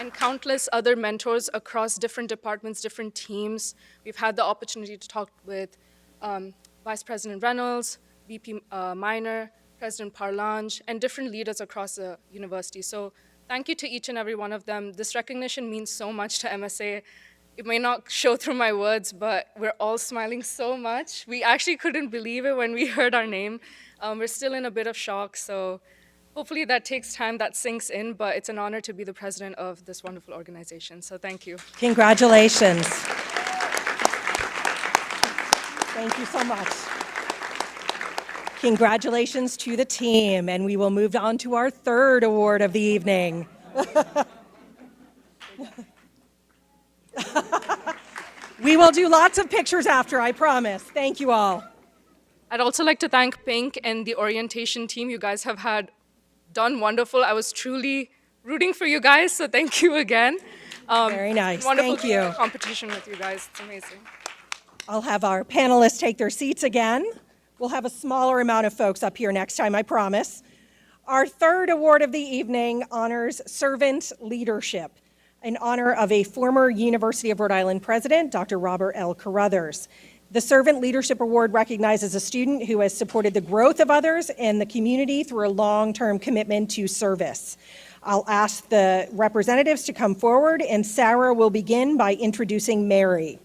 And countless other mentors across different departments, different teams. We've had the opportunity to talk with Vice President Reynolds, VP Minor, President Parlange, and different leaders across the university. So thank you to each and every one of them. This recognition means so much to MSA. It may not show through my words, but we're all smiling so much. We actually couldn't believe it when we heard our name. We're still in a bit of shock, so hopefully that takes time, that sinks in, but it's an honor to be the president of this wonderful organization, so thank you. Congratulations. Thank you so much. Congratulations to the team, and we will move on to our 3rd award of the evening. We will do lots of pictures after, I promise. Thank you all. I'd also like to thank Pink and the orientation team. You guys have done wonderful. I was truly rooting for you guys, so thank you again. Very nice. Wonderful Thank you. competition with you guys. It's amazing. I'll have our panelists take their seats again. We'll have a smaller amount of folks up here next time, I promise. Our 3rd award of the evening honors servant leadership, in honor of a former University of Rhode Island president, Dr. Robert L. Carruthers. The Servant Leadership Award recognizes a student who has supported the growth of others and the community through a long-term commitment to service. I'll ask the representatives to come forward, and Sarah will begin by introducing Mary.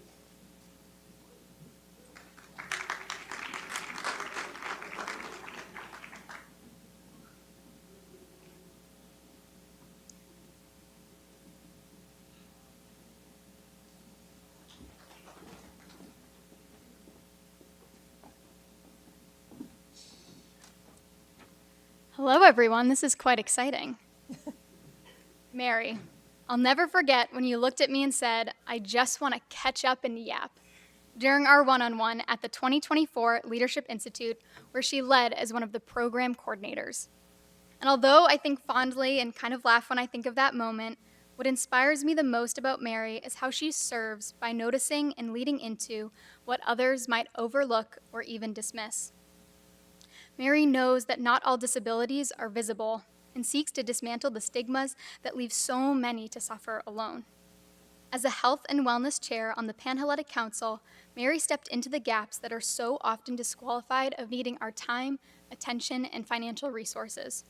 Hello, everyone. This is quite exciting. Mary, I'll never forget when you looked at me and said, I just want to catch up and yap, during our one-on-one at the 2024 Leadership Institute, where she led as one of the program coordinators. And although I think fondly and kind of laugh when I think of that moment, what inspires me the most about Mary is how she serves by noticing and leading into what others might overlook or even dismiss. Mary knows that not all disabilities are visible and seeks to dismantle the stigmas that leave so many to suffer alone. As a health and wellness chair on the Panhellenic Council, Mary stepped into the gaps that are so often disqualified of needing our time, attention, and financial resources.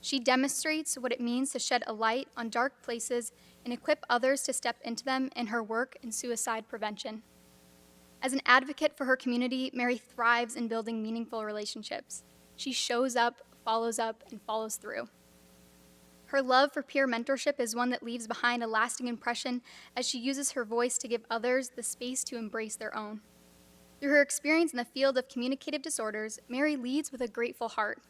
She demonstrates what it means to shed a light on dark places and equip others to step into them in her work in suicide prevention. As an advocate for her community, Mary thrives in building meaningful relationships. She shows up, and follows through. Her love for peer mentorship is one that leaves behind a lasting impression as she uses her voice to give others the space to embrace their own. Through her experience in the field of communicative disorders, Mary leads with a grateful heart.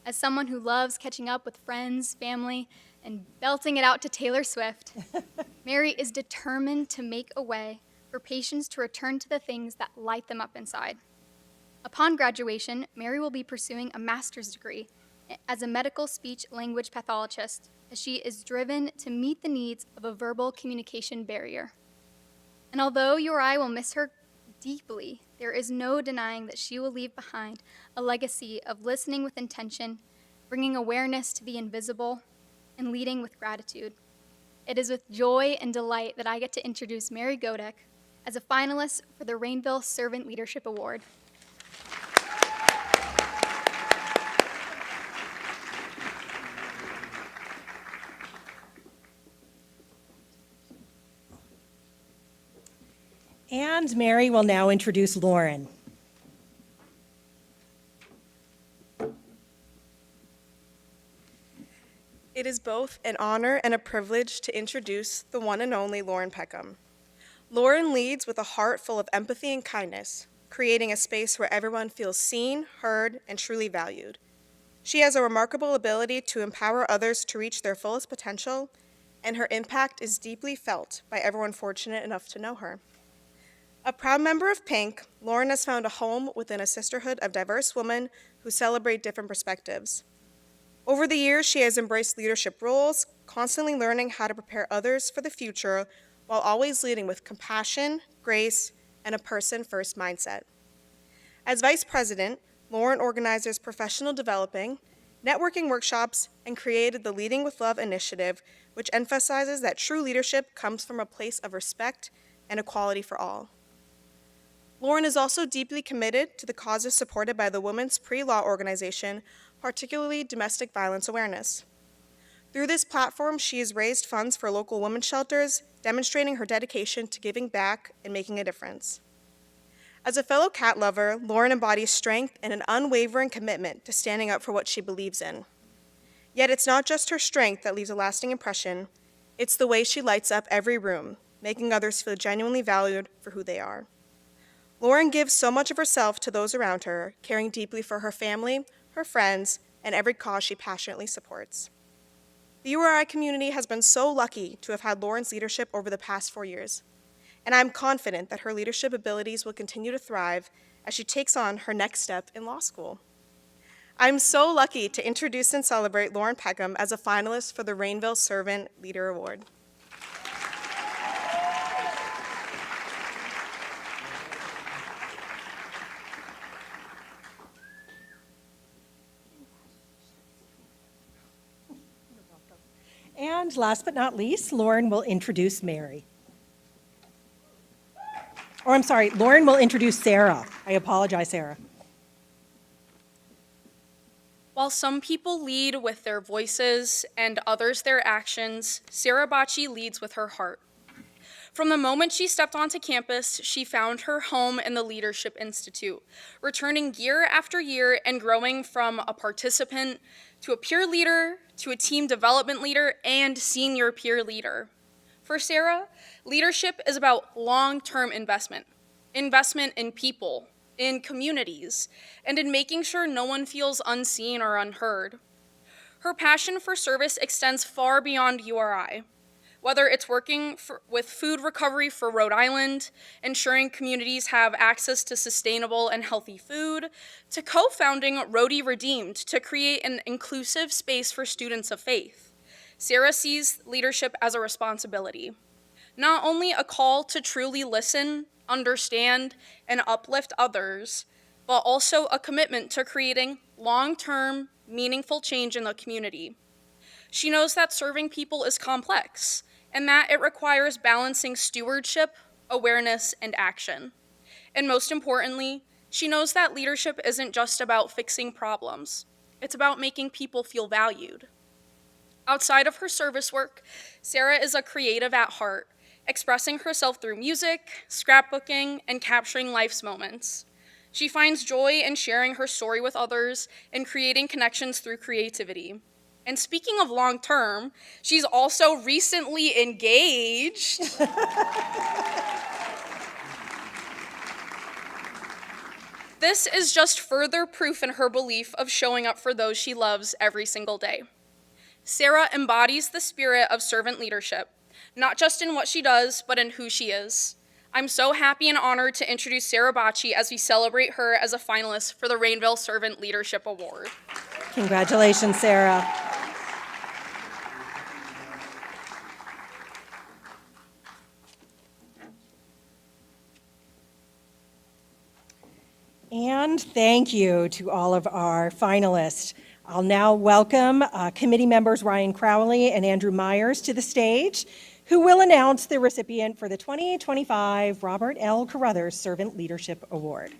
As someone who loves catching up with friends, family, and belting it out to Taylor Swift, Mary is determined to make a way for patients to return to the things that light them up inside. Upon graduation, Mary will be pursuing a master's degree as a medical speech language pathologist, as she is driven to meet the needs of a verbal communication barrier. And although you or I will miss her deeply, there is no denying that she will leave behind a legacy of listening with intention, bringing awareness to the invisible, and leading with gratitude. It is with joy and delight that I get to introduce Mary Godek as a finalist for the Rainville Servant Leadership Award. And Mary will now introduce Lauren. It is both an honor and a privilege to introduce the one and only Lauren Peckham. Lauren leads with a heart full of empathy and kindness, creating a space where everyone feels seen, heard, and truly valued. She has a remarkable ability to empower others to reach their fullest potential, and her impact is deeply felt by everyone fortunate enough to know her. A proud member of Pink, Lauren has found a home within a sisterhood of diverse women who celebrate different perspectives. Over the years, she has embraced leadership roles, constantly learning how to prepare others for the future while always leading with compassion, grace, and a person-first mindset. As vice president, Lauren organizes professional developing, networking workshops, and created the Leading with Love initiative, which emphasizes that true leadership comes from a place of respect and equality for all. Lauren is also deeply committed to the causes supported by the Women's Pre-Law Organization, particularly domestic violence awareness. Through this platform, she has raised funds for local women's shelters, demonstrating her dedication to giving back and making a difference. As a fellow cat lover, Lauren embodies strength and an unwavering commitment to standing up for what she believes in. Yet it's not just her strength that leaves a lasting impression, it's the way she lights up every room, making others feel genuinely valued for who they are. Lauren gives so much of herself to those around her, caring deeply for her family, her friends, and every cause she passionately supports. The URI community has been so lucky to have had Lauren's leadership over the past 4 years, and I'm confident that her leadership abilities will continue to thrive as she takes on her next step in law school. I'm so lucky to introduce and celebrate Lauren Peckham as a finalist for the Rainville Servant Leader Award. And last but not least, Lauren will introduce Mary. Or I'm sorry, Lauren will introduce Sarah. I apologize, Sarah. While some people lead with their voices and others their actions, Sarah Bocci leads with her heart. From the moment she stepped onto campus, she found her home in the Leadership Institute, returning year after year and growing from a participant to a peer leader, to a team development leader, and senior peer leader. For Sarah, leadership is about long-term investment in people, in communities, and in making sure no one feels unseen or unheard. Her passion for service extends far beyond URI. Whether it's working with food recovery for Rhode Island, ensuring communities have access to sustainable and healthy food, to co-founding Rhody Redeemed to create an inclusive space for students of faith, Sarah sees leadership as a responsibility, not only a call to truly listen, understand, and uplift others, but also a commitment to creating long-term, meaningful change in the community. She knows that serving people is complex and that it requires balancing stewardship, awareness, and action. And most importantly, she knows that leadership isn't just about fixing problems. It's about making people feel valued. Outside of her service work, Sarah is a creative at heart, expressing herself through music, scrapbooking, and capturing life's moments. She finds joy in sharing her story with others and creating connections through creativity. And speaking of long term, she's also recently engaged. This is just further proof in her belief of showing up for those she loves every single day. Sarah embodies the spirit of servant leadership, not just in what she does, but in who she is. I'm so happy and honored to introduce Sarah Bocci as we celebrate her as a finalist for the Rainville Servant Leadership Award. Congratulations, Sarah. And thank you to all of our finalists. I'll now welcome committee members Ryan Crowley and Andrew Myers to the stage, who will announce the recipient for the 2025 Robert L. Carruthers Servant Leadership Award.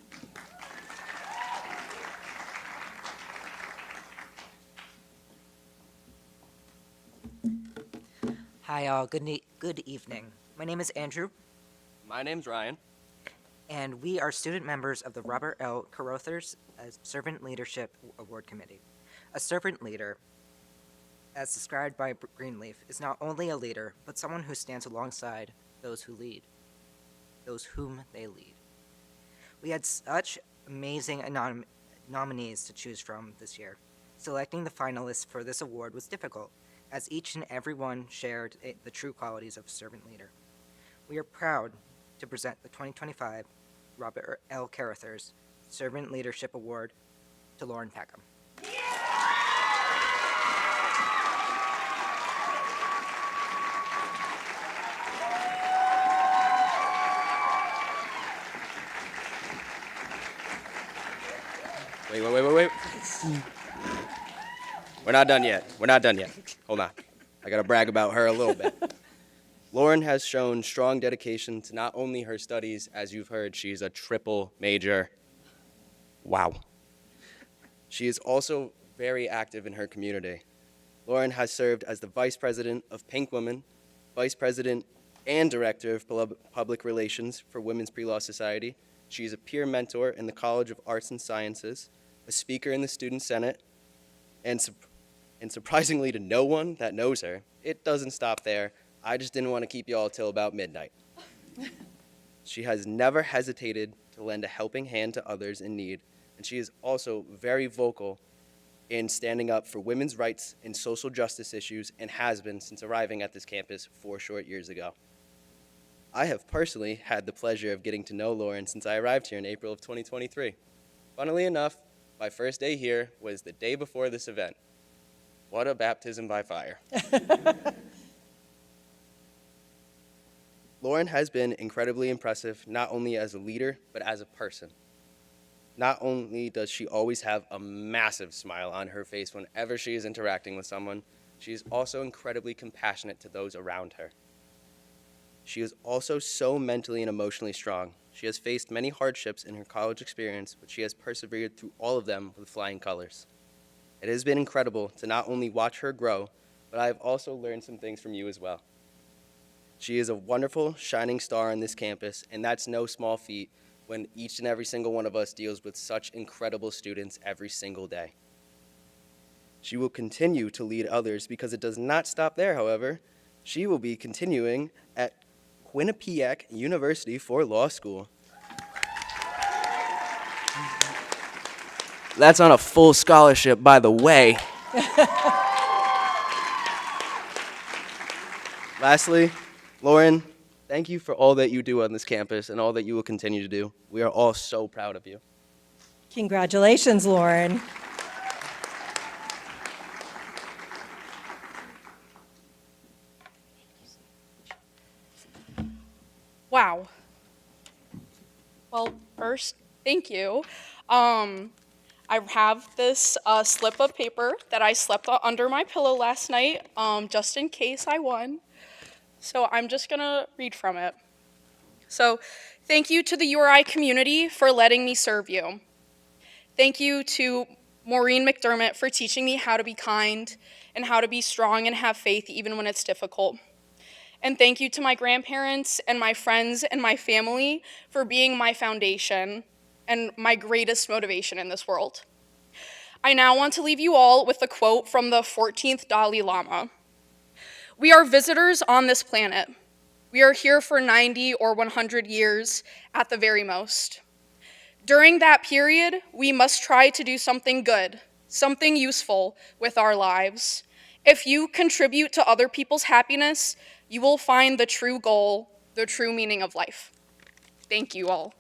Hi, all. Good evening. My name is Andrew, My name's Ryan. and we are student members of the Robert L. Carruthers Servant Leadership Award Committee. A servant leader, as described by Greenleaf, is not only a leader, but someone who stands alongside those who lead, those whom they lead. We had such amazing nominees to choose from this year. Selecting the finalists for this award was difficult, as each and every one shared the true qualities of a servant leader. We are proud to present the 2025 Robert L. Carruthers Servant Leadership Award to Lauren Peckham. Wait. We're not done yet. Hold on. I gotta brag about her a little bit. Lauren has shown strong dedication to not only her studies, as you've heard, she's a triple major. Wow. She is also very active in her community. Lauren has served as the Vice President of Pink Women, Vice President and Director of Public Relations for Women's Pre-Law Society. She is a peer mentor in the College of Arts and Sciences, a speaker in the Student Senate, and surprisingly to no one that knows her, it doesn't stop there. I just didn't want to keep you all till about midnight. She has never hesitated to lend a helping hand to others in need, and she is also very vocal in standing up for women's rights and social justice issues, and has been since arriving at this campus 4 short years ago. I have personally had the pleasure of getting to know Lauren since I arrived here in April of 2023. Funnily enough, my first day here was the day before this event. What a baptism by fire. Lauren has been incredibly impressive, not only as a leader, but as a person. Not only does she always have a massive smile on her face whenever she is interacting with someone, she is also incredibly compassionate to those around her. She is also so mentally and emotionally strong. She has faced many hardships in her college experience, but she has persevered through all of them with flying colors. It has been incredible to not only watch her grow, but I have also learned some things from you as well. She is a wonderful, shining star on this campus, and that's no small feat when each and every single one of us deals with such incredible students every single day. She will continue to lead others because it does not stop there, however. She will be continuing at Quinnipiac University for law school. That's on a full scholarship, by the way. Lastly, Lauren, thank you for all that you do on this campus and all that you will continue to do. We are all so proud of you. Congratulations, Lauren. Wow. Well, first, Thank you. I have this slip of paper that I slept under my pillow last night, just in case I won. So I'm just gonna read from it. So, thank you to the URI community for letting me serve you. Thank you to Maureen McDermott for teaching me how to be kind and how to be strong and have faith even when it's difficult. And thank you to my grandparents and my friends and my family for being my foundation and my greatest motivation in this world. I now want to leave you all with a quote from the 14th Dalai Lama. "We are visitors on this planet. We are here for 90 or 100 years at the very most. During that period, we must try to do something good, something useful with our lives. If you contribute to other people's happiness, you will find the true goal, the true meaning of life." Thank you all.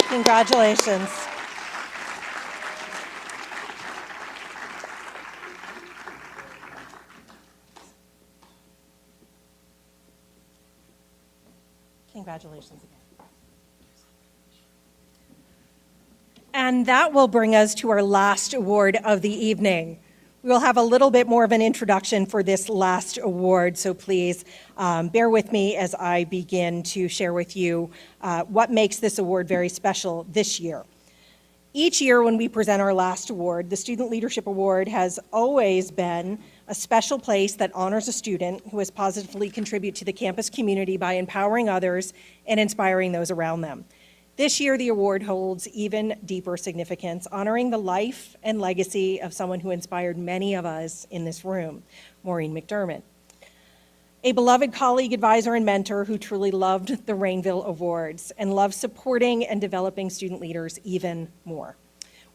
Congratulations. Congratulations again. And that will bring us to our last award of the evening. We will have a little bit more of an introduction for this last award, so please bear with me as I begin to share with you what makes this award very special this year. Each year when we present our last award, the Student Leadership Award has always been a special place that honors a student who has positively contributed to the campus community by empowering others and inspiring those around them. This year, the award holds even deeper significance, honoring the life and legacy of someone who inspired many of us in this room, Maureen McDermott. A beloved colleague, advisor, and mentor who truly loved the Rainville Awards and loved supporting and developing student leaders even more.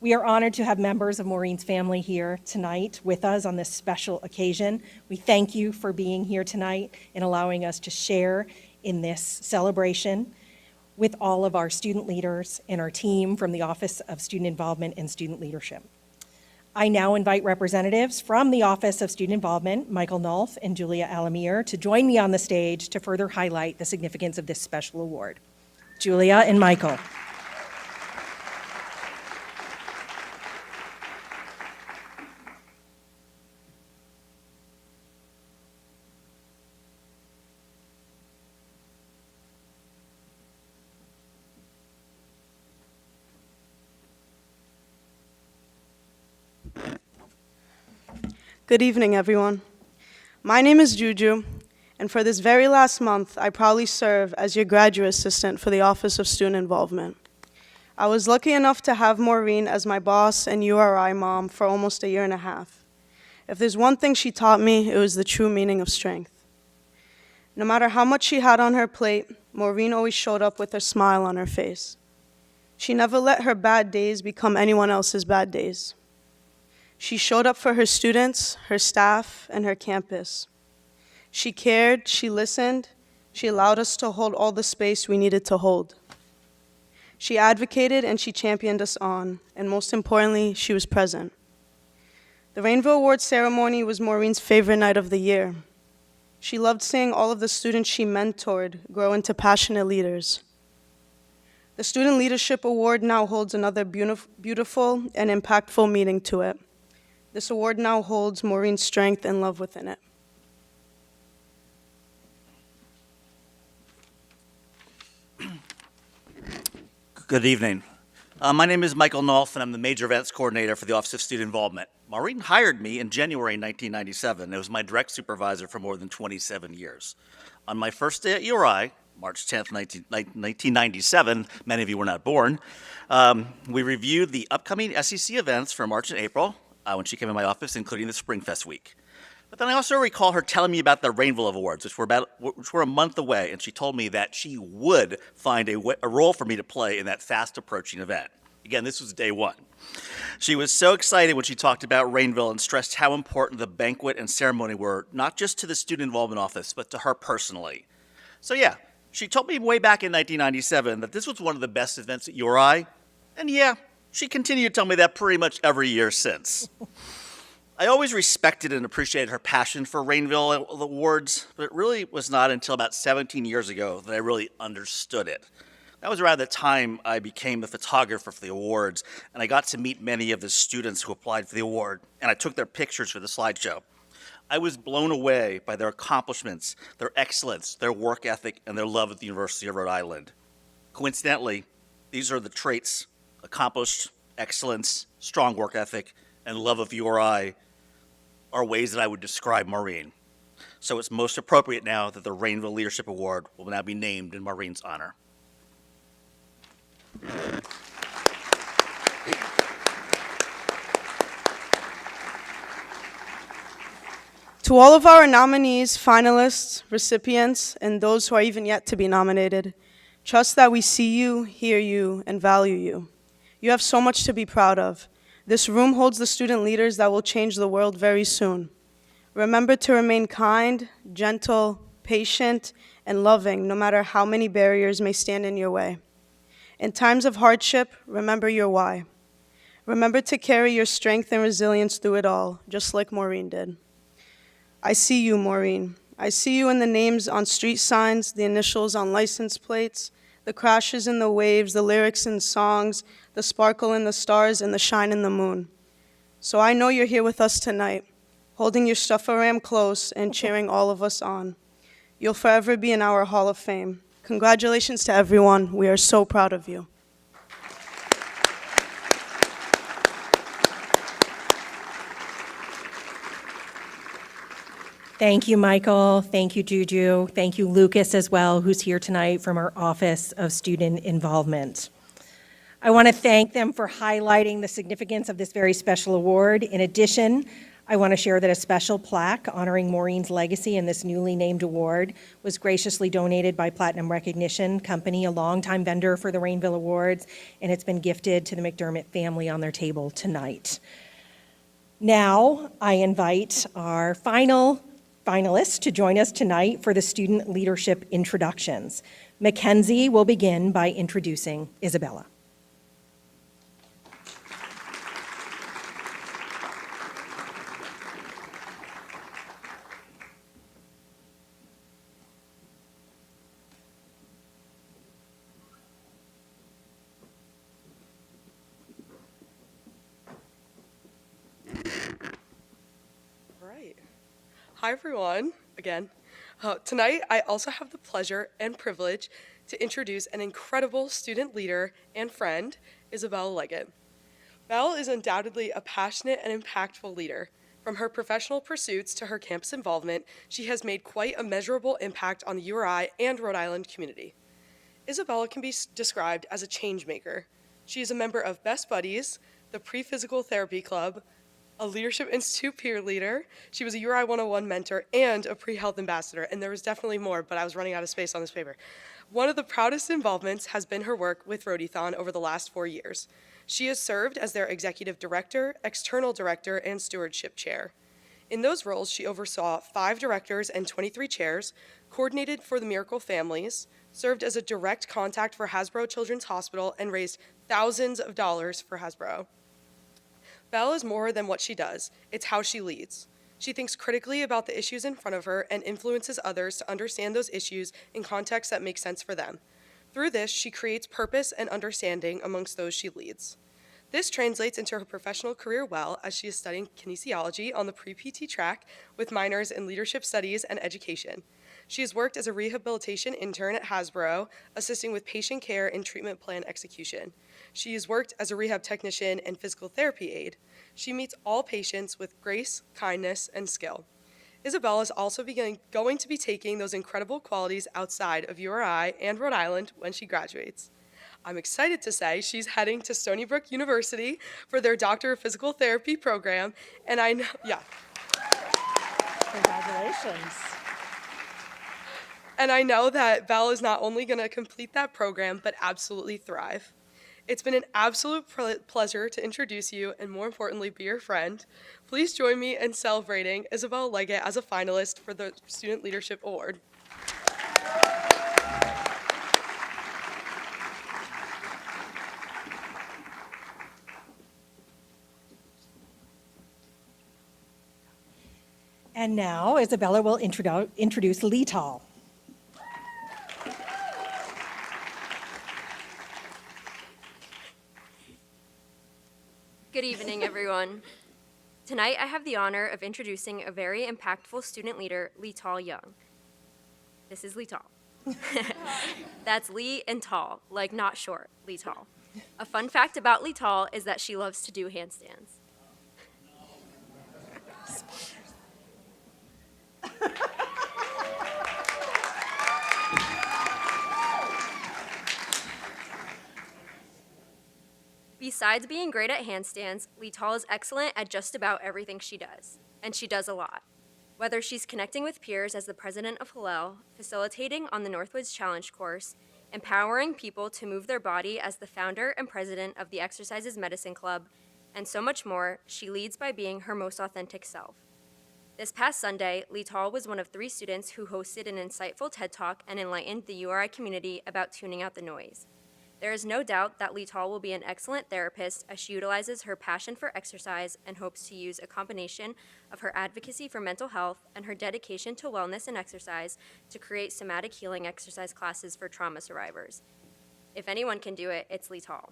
We are honored to have members of Maureen's family here tonight with us on this special occasion. We thank you for being here tonight and allowing us to share in this celebration with all of our student leaders and our team from the Office of Student Involvement and Student Leadership. I now invite representatives from the Office of Student Involvement, Michael Nolf and Julia Alamir, to join me on the stage to further highlight the significance of this special award. Julia and Michael. Good evening, everyone. My name is Juju, and for this very last month, I proudly serve as your graduate assistant for the Office of Student Involvement. I was lucky enough to have Maureen as my boss and URI mom for almost a year and a half. If there's one thing she taught me, it was the true meaning of strength. No matter how much she had on her plate, Maureen always showed up with a smile on her face. She never let her bad days become anyone else's bad days. She showed up for her students, her staff, and her campus. She cared, she listened, she allowed us to hold all the space we needed to hold. She advocated and she championed us on, and most importantly, she was present. The Rainville Awards ceremony was Maureen's favorite night of the year. She loved seeing all of the students she mentored grow into passionate leaders. The Student Leadership Award now holds another beautiful and impactful meaning to it. This award now holds Maureen's strength and love within it. Good evening. My name is Michael Nolf, and I'm the Major Events Coordinator for the Office of Student Involvement. Maureen hired me in January 1997. It was my direct supervisor for more than 27 years. On my first day at URI, March 10th, 1997, many of you were not born, we reviewed the upcoming SEC events for March and April when she came in my office, including the Springfest week. But then I also recall her telling me about the Rainville Awards, which were a month away, and she told me that she would find a role for me to play in that fast-approaching event. Again, this was day one. She was so excited when she talked about Rainville and stressed how important the banquet and ceremony were, not just to the Student Involvement Office, but to her personally. So yeah, she told me way back in 1997 that this was one of the best events at URI, and yeah, she continued to tell me that pretty much every year since. I always respected and appreciated her passion for Rainville Awards, but it really was not until about 17 years ago that I really understood it. That was around the time I became the photographer for the awards, and I got to meet many of the students who applied for the award, and I took their pictures for the slideshow. I was blown away by their accomplishments, their excellence, their work ethic, and their love of the University of Rhode Island. Coincidentally, these are the traits: accomplished, excellence, strong work ethic, and love of URI are ways that I would describe Maureen. So it's most appropriate now that the Rainville Leadership Award will now be named in Maureen's honor. To all of our nominees, finalists, recipients, and those who are even yet to be nominated, trust that we see you, hear you, and value you. You have so much to be proud of. This room holds the student leaders that will change the world very soon. Remember to remain kind, gentle, patient, and loving, no matter how many barriers may stand in your way. In times of hardship, remember your why. Remember to carry your strength and resilience through it all, just like Maureen did. I see you, Maureen. I see you in the names on street signs, the initials on license plates, the crashes in the waves, the lyrics in songs, the sparkle in the stars, and the shine in the moon. So I know you're here with us tonight, holding your stuffer-ram close and cheering all of us on. You'll forever be in our Hall of Fame. Congratulations to everyone. We are so proud of you. Thank you, Michael. Thank you, Juju. Thank you, Lucas, as well, who's here tonight from our Office of Student Involvement. I want to thank them for highlighting the significance of this very special award. In addition, I want to share that a special plaque honoring Maureen's legacy in this newly named award was graciously donated by Platinum Recognition Company, a longtime vendor for the Rainville Awards, and it's been gifted to the McDermott family on their table tonight. Now, I invite our final finalists to join us tonight for the student leadership introductions. Mackenzie will begin by introducing Isabella. Hi, everyone, again. Tonight, I also have the pleasure and privilege to introduce an incredible student leader and friend, Isabella Leggett. Belle is undoubtedly a passionate and impactful leader. From her professional pursuits to her campus involvement, she has made quite a measurable impact on the URI and Rhode Island community. Isabella can be described as a change maker. She is a member of Best Buddies, the Pre-Physical Therapy Club, a Leadership Institute peer leader. She was a URI 101 mentor and a pre-health ambassador, and there was definitely more, but I was running out of space on this paper. One of the proudest involvements has been her work with Rhodethon over the last 4 years. She has served as their executive director, external director, and stewardship chair. In those roles, she oversaw 5 directors and 23 chairs, coordinated for the Miracle Families, served as a direct contact for Hasbro Children's Hospital, and raised thousands of dollars for Hasbro. Belle is more than what she does, it's how she leads. She thinks critically about the issues in front of her and influences others to understand those issues in contexts that make sense for them. Through this, she creates purpose and understanding amongst those she leads. This translates into her professional career well, as she is studying kinesiology on the pre-PT track with minors in leadership studies and education. She has worked as a rehabilitation intern at Hasbro, assisting with patient care and treatment plan execution. She has worked as a rehab technician and physical therapy aide. She meets all patients with grace, kindness, and skill. Isabella is also going to be taking those incredible qualities outside of URI and Rhode Island when she graduates. I'm excited to say she's heading to Stony Brook University for their Doctor of Physical Therapy program, and I know, Congratulations. And I know that Belle is not only going to complete that program, but absolutely thrive. It's been an absolute pleasure to introduce you and, more importantly, be your friend. Please join me in celebrating Isabella Leggett as a finalist for the Student Leadership Award. And now Isabella will introduce Lee Tall. Good evening, everyone. Tonight, I have the honor of introducing a very impactful student leader, Lital Young. This is Lital. That's Lee and tall, like not short, Lital. A fun fact about Lital is that she loves to do handstands. Besides being great at handstands, Lital is excellent at just about everything she does, and she does a lot. Whether she's connecting with peers as the president of Hillel, facilitating on the Northwoods Challenge course, empowering people to move their body as the founder and president of the Exercises Medicine Club, and so much more, she leads by being her most authentic self. This past Sunday, Lital was one of 3 students who hosted an insightful TED Talk and enlightened the URI community about tuning out the noise. There is no doubt that Lital will be an excellent therapist as she utilizes her passion for exercise and hopes to use a combination of her advocacy for mental health and her dedication to wellness and exercise to create somatic healing exercise classes for trauma survivors. If anyone can do it, it's Lital.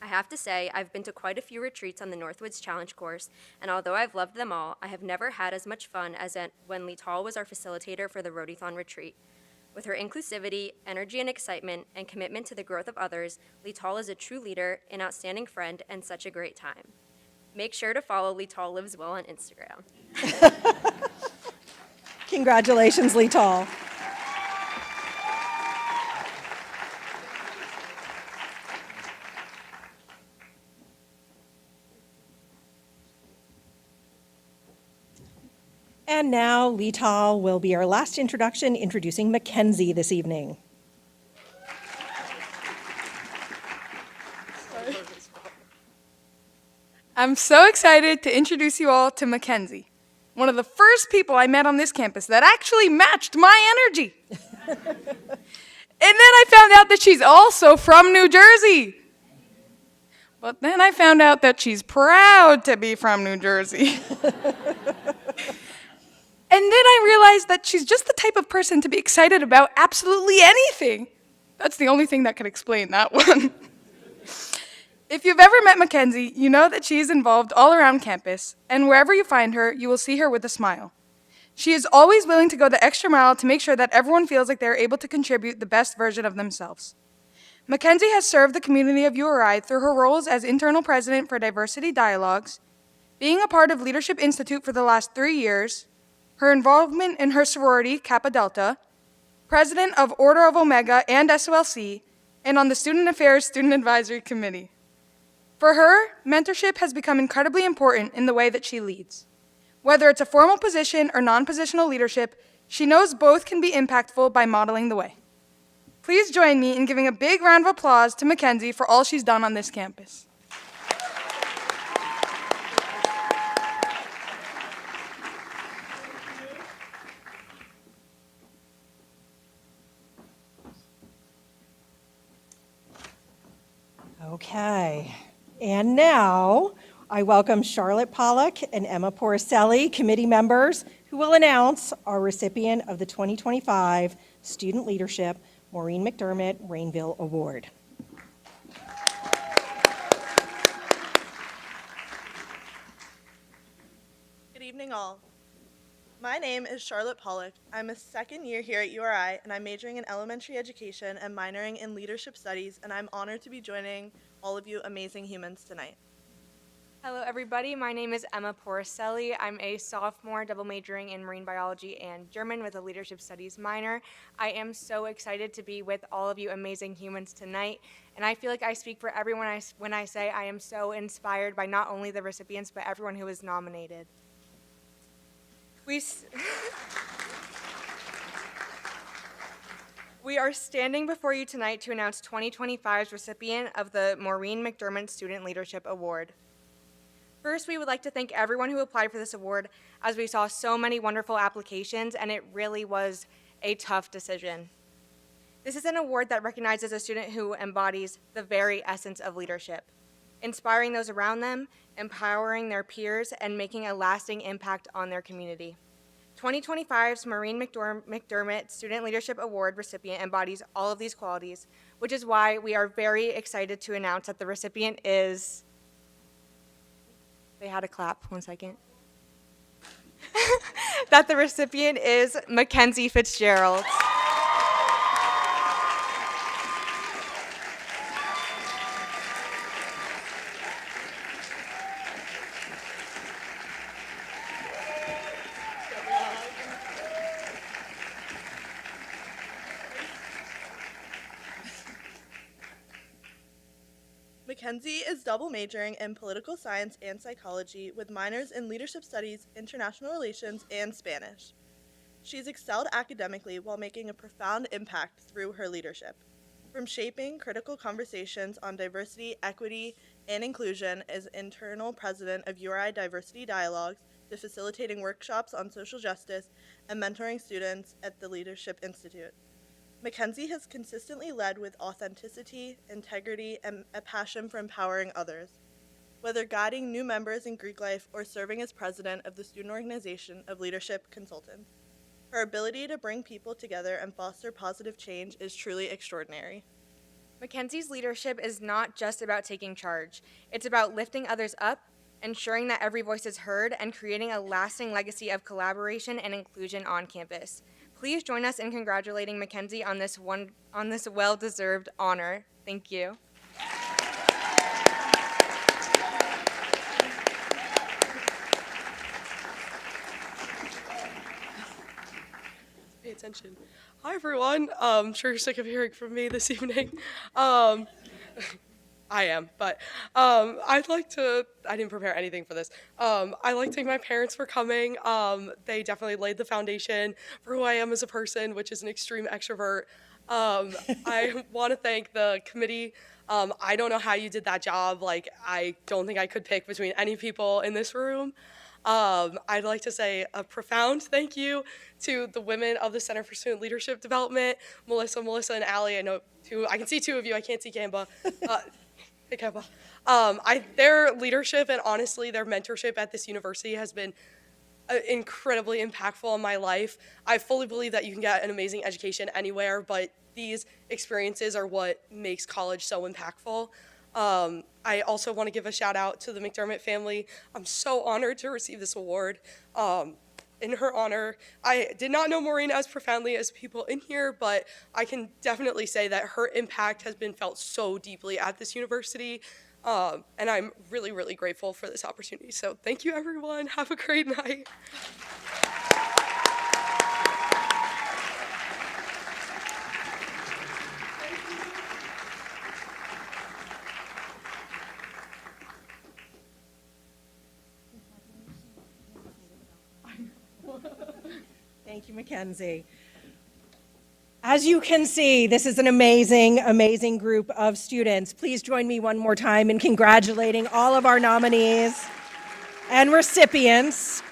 I have to say, I've been to quite a few retreats on the Northwoods Challenge course, and although I've loved them all, I have never had as much fun as when Lital was our facilitator for the Roadie-thon retreat. With her inclusivity, energy and excitement, and commitment to the growth of others, Lital is a true leader, an outstanding friend, and such a great time. Make sure to follow Lital Lives Well on Instagram. Congratulations, Lital. And now Lital will be our last introduction, introducing Mackenzie this evening. I'm so excited to introduce you all to Mackenzie, one of the first people I met on this campus that actually matched my energy. And then I found out that she's also from New Jersey. But then I found out that she's proud to be from New Jersey. And then I realized that she's just the type of person to be excited about absolutely anything. That's the only thing that could explain that one. If you've ever met Mackenzie, you know that she is involved all around campus, and wherever you find her, you will see her with a smile. She is always willing to go the extra mile to make sure that everyone feels like they are able to contribute the best version of themselves. Mackenzie has served the community of URI through her roles as internal president for Diversity Dialogues, being a part of Leadership Institute for the last 3 years, her involvement in her sorority, Kappa Delta, president of Order of Omega and SOLC, and on the Student Affairs Student Advisory Committee. For her, mentorship has become incredibly important in the way that she leads. Whether it's a formal position or non-positional leadership, she knows both can be impactful by modeling the way. Please join me in giving a big round of applause to Mackenzie for all she's done on this campus. Okay, and now I welcome Charlotte Pollock and Emma Porcelli, committee members, who will announce our recipient of the 2025 Student Leadership Maureen McDermott Rainville Award. Good evening, all. My name is Charlotte Pollock. I'm a second year here at URI, and I'm majoring in elementary education and minoring in leadership studies, and I'm honored to be joining all of you amazing humans tonight. Hello, everybody. My name is Emma Porcelli. I'm a sophomore, double majoring in marine biology and German with a leadership studies minor. I am so excited to be with all of you amazing humans tonight, and I feel like I speak for everyone when I say I am so inspired by not only the recipients, but everyone who was nominated. We are standing before you tonight to announce 2025's recipient of the Maureen McDermott Student Leadership Award. First, we would like to thank everyone who applied for this award, as we saw so many wonderful applications, and it really was a tough decision. This is an award that recognizes a student who embodies the very essence of leadership, inspiring those around them, empowering their peers, and making a lasting impact on their community. 2025's Maureen McDermott Student Leadership Award recipient embodies all of these qualities, which is why we are very excited to announce that the recipient is They had a clap. 1 second. That the recipient is Mackenzie Fitzgerald. Mackenzie is double majoring in political science and psychology with minors in leadership studies, international relations, and Spanish. She's excelled academically while making a profound impact through her leadership. From shaping critical conversations on diversity, equity, and inclusion as internal president of URI Diversity Dialogues to facilitating workshops on social justice and mentoring students at the Leadership Institute. Mackenzie has consistently led with authenticity, integrity, and a passion for empowering others. Whether guiding new members in Greek life or serving as president of the Student Organization of Leadership Consultants, her ability to bring people together and foster positive change is truly extraordinary. Mackenzie's leadership is not just about taking charge. It's about lifting others up, ensuring that every voice is heard, and creating a lasting legacy of collaboration and inclusion on campus. Please join us in congratulating Mackenzie on this well-deserved honor. Thank you. Pay attention. Hi, everyone. I'm sure you're sick of hearing from me this evening. I am, but I didn't prepare anything for this. I'd like to thank my parents for coming. They definitely laid the foundation for who I am as a person, which is an extreme extrovert. I want to thank the committee. I don't know how you did that job. Like, I don't think I could pick between any people in this room. I'd like to say a profound thank you to the women of the Center for Student Leadership Development, Melissa, and Allie. I can see two of you. I can't see Kamba. Hey, Kamba. Their leadership and honestly their mentorship at this university has been incredibly impactful on my life. I fully believe that you can get an amazing education anywhere, but these experiences are what makes college so impactful. I also want to give a shout out to the McDermott family. I'm so honored to receive this award. In her honor, I did not know Maureen as profoundly as people in here, but I can definitely say that her impact has been felt so deeply at this university, and I'm really, really grateful for this opportunity. So thank you, everyone. Have a great night. Thank you, Mackenzie. As you can see, this is an amazing, amazing group of students. Please join me one more time in congratulating all of our nominees and recipients.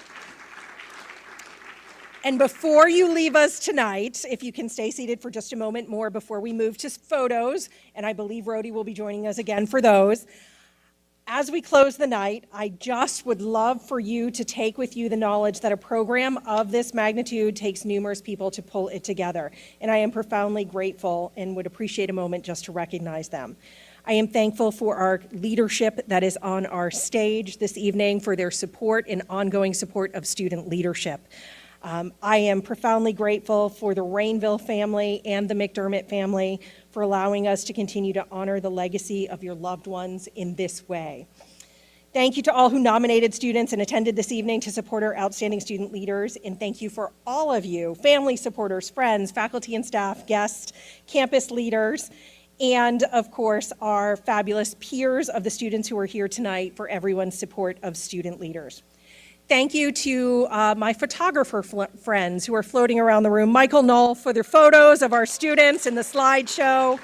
And before you leave us tonight, if you can stay seated for just a moment more before we move to photos, and I believe Rhodey will be joining us again for those. As we close the night, I just would love for you to take with you the knowledge that a program of this magnitude takes numerous people to pull it together. And I am profoundly grateful and would appreciate a moment just to recognize them. I am thankful for our leadership that is on our stage this evening, for their support and ongoing support of student leadership. I am profoundly grateful for the Rainville family and the McDermott family for allowing us to continue to honor the legacy of your loved ones in this way. Thank you to all who nominated students and attended this evening to support our outstanding student leaders, and thank you for all of you, family supporters, friends, faculty and staff, guests, campus leaders, and of course, our fabulous peers of the students who are here tonight for everyone's support of student leaders. Thank you to my photographer friends who are floating around the room. Michael Knoll for their photos of our students in the slideshow.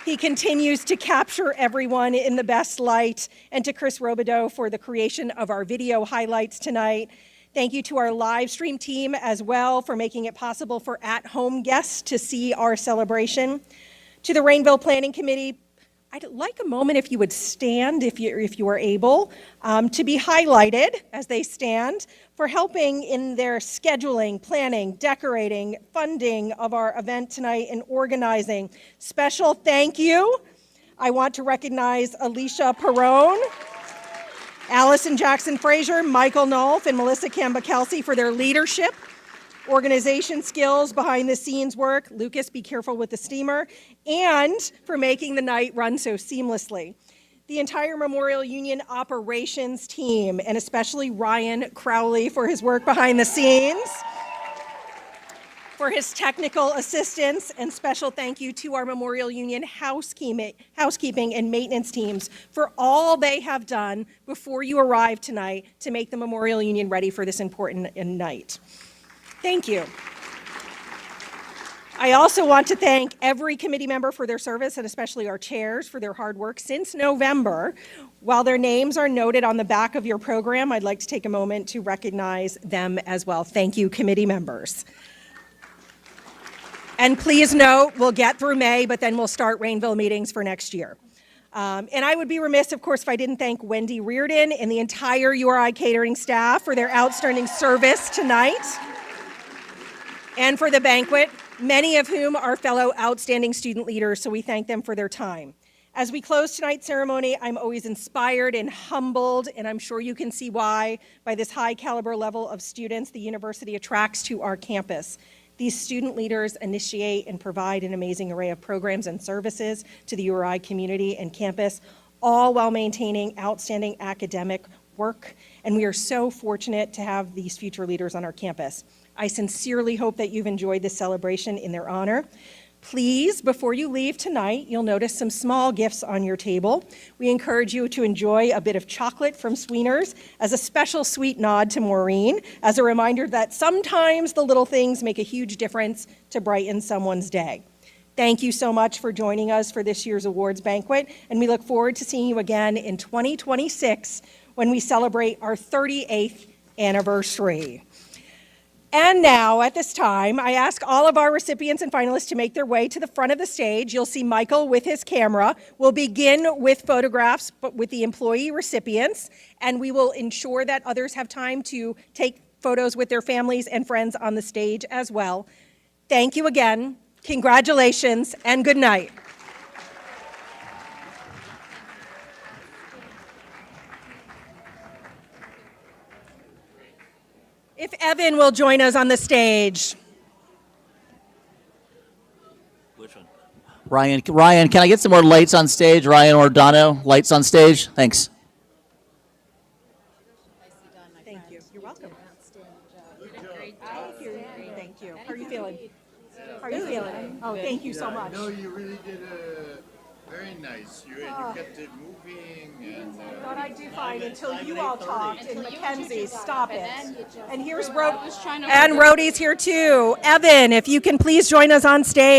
He continues to capture everyone in the best light. And to Chris Robideau for the creation of our video highlights tonight. Thank you to our live stream team as well for making it possible for at-home guests to see our celebration. To the Rainville Planning Committee, I'd like a moment if you would stand, if you are able, to be highlighted as they stand for helping in their scheduling, planning, decorating, funding of our event tonight and organizing. Special thank you. I want to recognize Alicia Perrone Allison Jackson Frazier, Michael Nolf, and Melissa Kemba Kelsey for their leadership, organization skills, behind the scenes work. Lucas, be careful with the steamer, and for making the night run so seamlessly. The entire Memorial Union operations team, and especially Ryan Crowley for his work behind the scenes, for his technical assistance, and special thank you to our Memorial Union housekeeping and maintenance teams for all they have done before you arrived tonight to make the Memorial Union ready for this important night. Thank you. I also want to thank every committee member for their service, and especially our chairs for their hard work since November. While their names are noted on the back of your program, I'd like to take a moment to recognize them as well. Thank you, committee members. And please note, we'll get through May, but then we'll start Rainville meetings for next year. And I would be remiss, of course, if I didn't thank Wendy Reardon and the entire URI catering staff for their outstanding service tonight and for the banquet, many of whom are fellow outstanding student leaders, so we thank them for their time. As we close tonight's ceremony, I'm always inspired and humbled, and I'm sure you can see why, by this high caliber level of students the university attracts to our campus. These student leaders initiate and provide an amazing array of programs and services to the URI community and campus, all while maintaining outstanding academic work, and we are so fortunate to have these future leaders on our campus. I sincerely hope that you've enjoyed this celebration in their honor. Please, before you leave tonight, you'll notice some small gifts on your table. We encourage you to enjoy a bit of chocolate from Sweeners as a special sweet nod to Maureen, as a reminder that sometimes the little things make a huge difference to brighten someone's day. Thank you so much for joining us for this year's awards banquet, and we look forward to seeing you again in 2026 when we celebrate our 38th anniversary. And now, at this time, I ask all of our recipients and finalists to make their way to the front of the stage. You'll see Michael with his camera. We'll begin with photographs, but with the employee recipients, and we will ensure that others have time to take photos with their families and friends on the stage as well. Thank you again. Congratulations, and good night. If Evan will join us on the stage. Which one? Ryan, can I get some more lights on stage? Ryan Ordano, lights on stage. Thanks. Thank you. You're welcome. Thank you. How are you feeling? How are you feeling? Oh, thank you so much. No, you really did very nice. You kept it moving. And, thought I'd do fine until you all talked, and Mackenzie, stop it. And here's Rhodey's here too. Evan, if you can please join us on stage.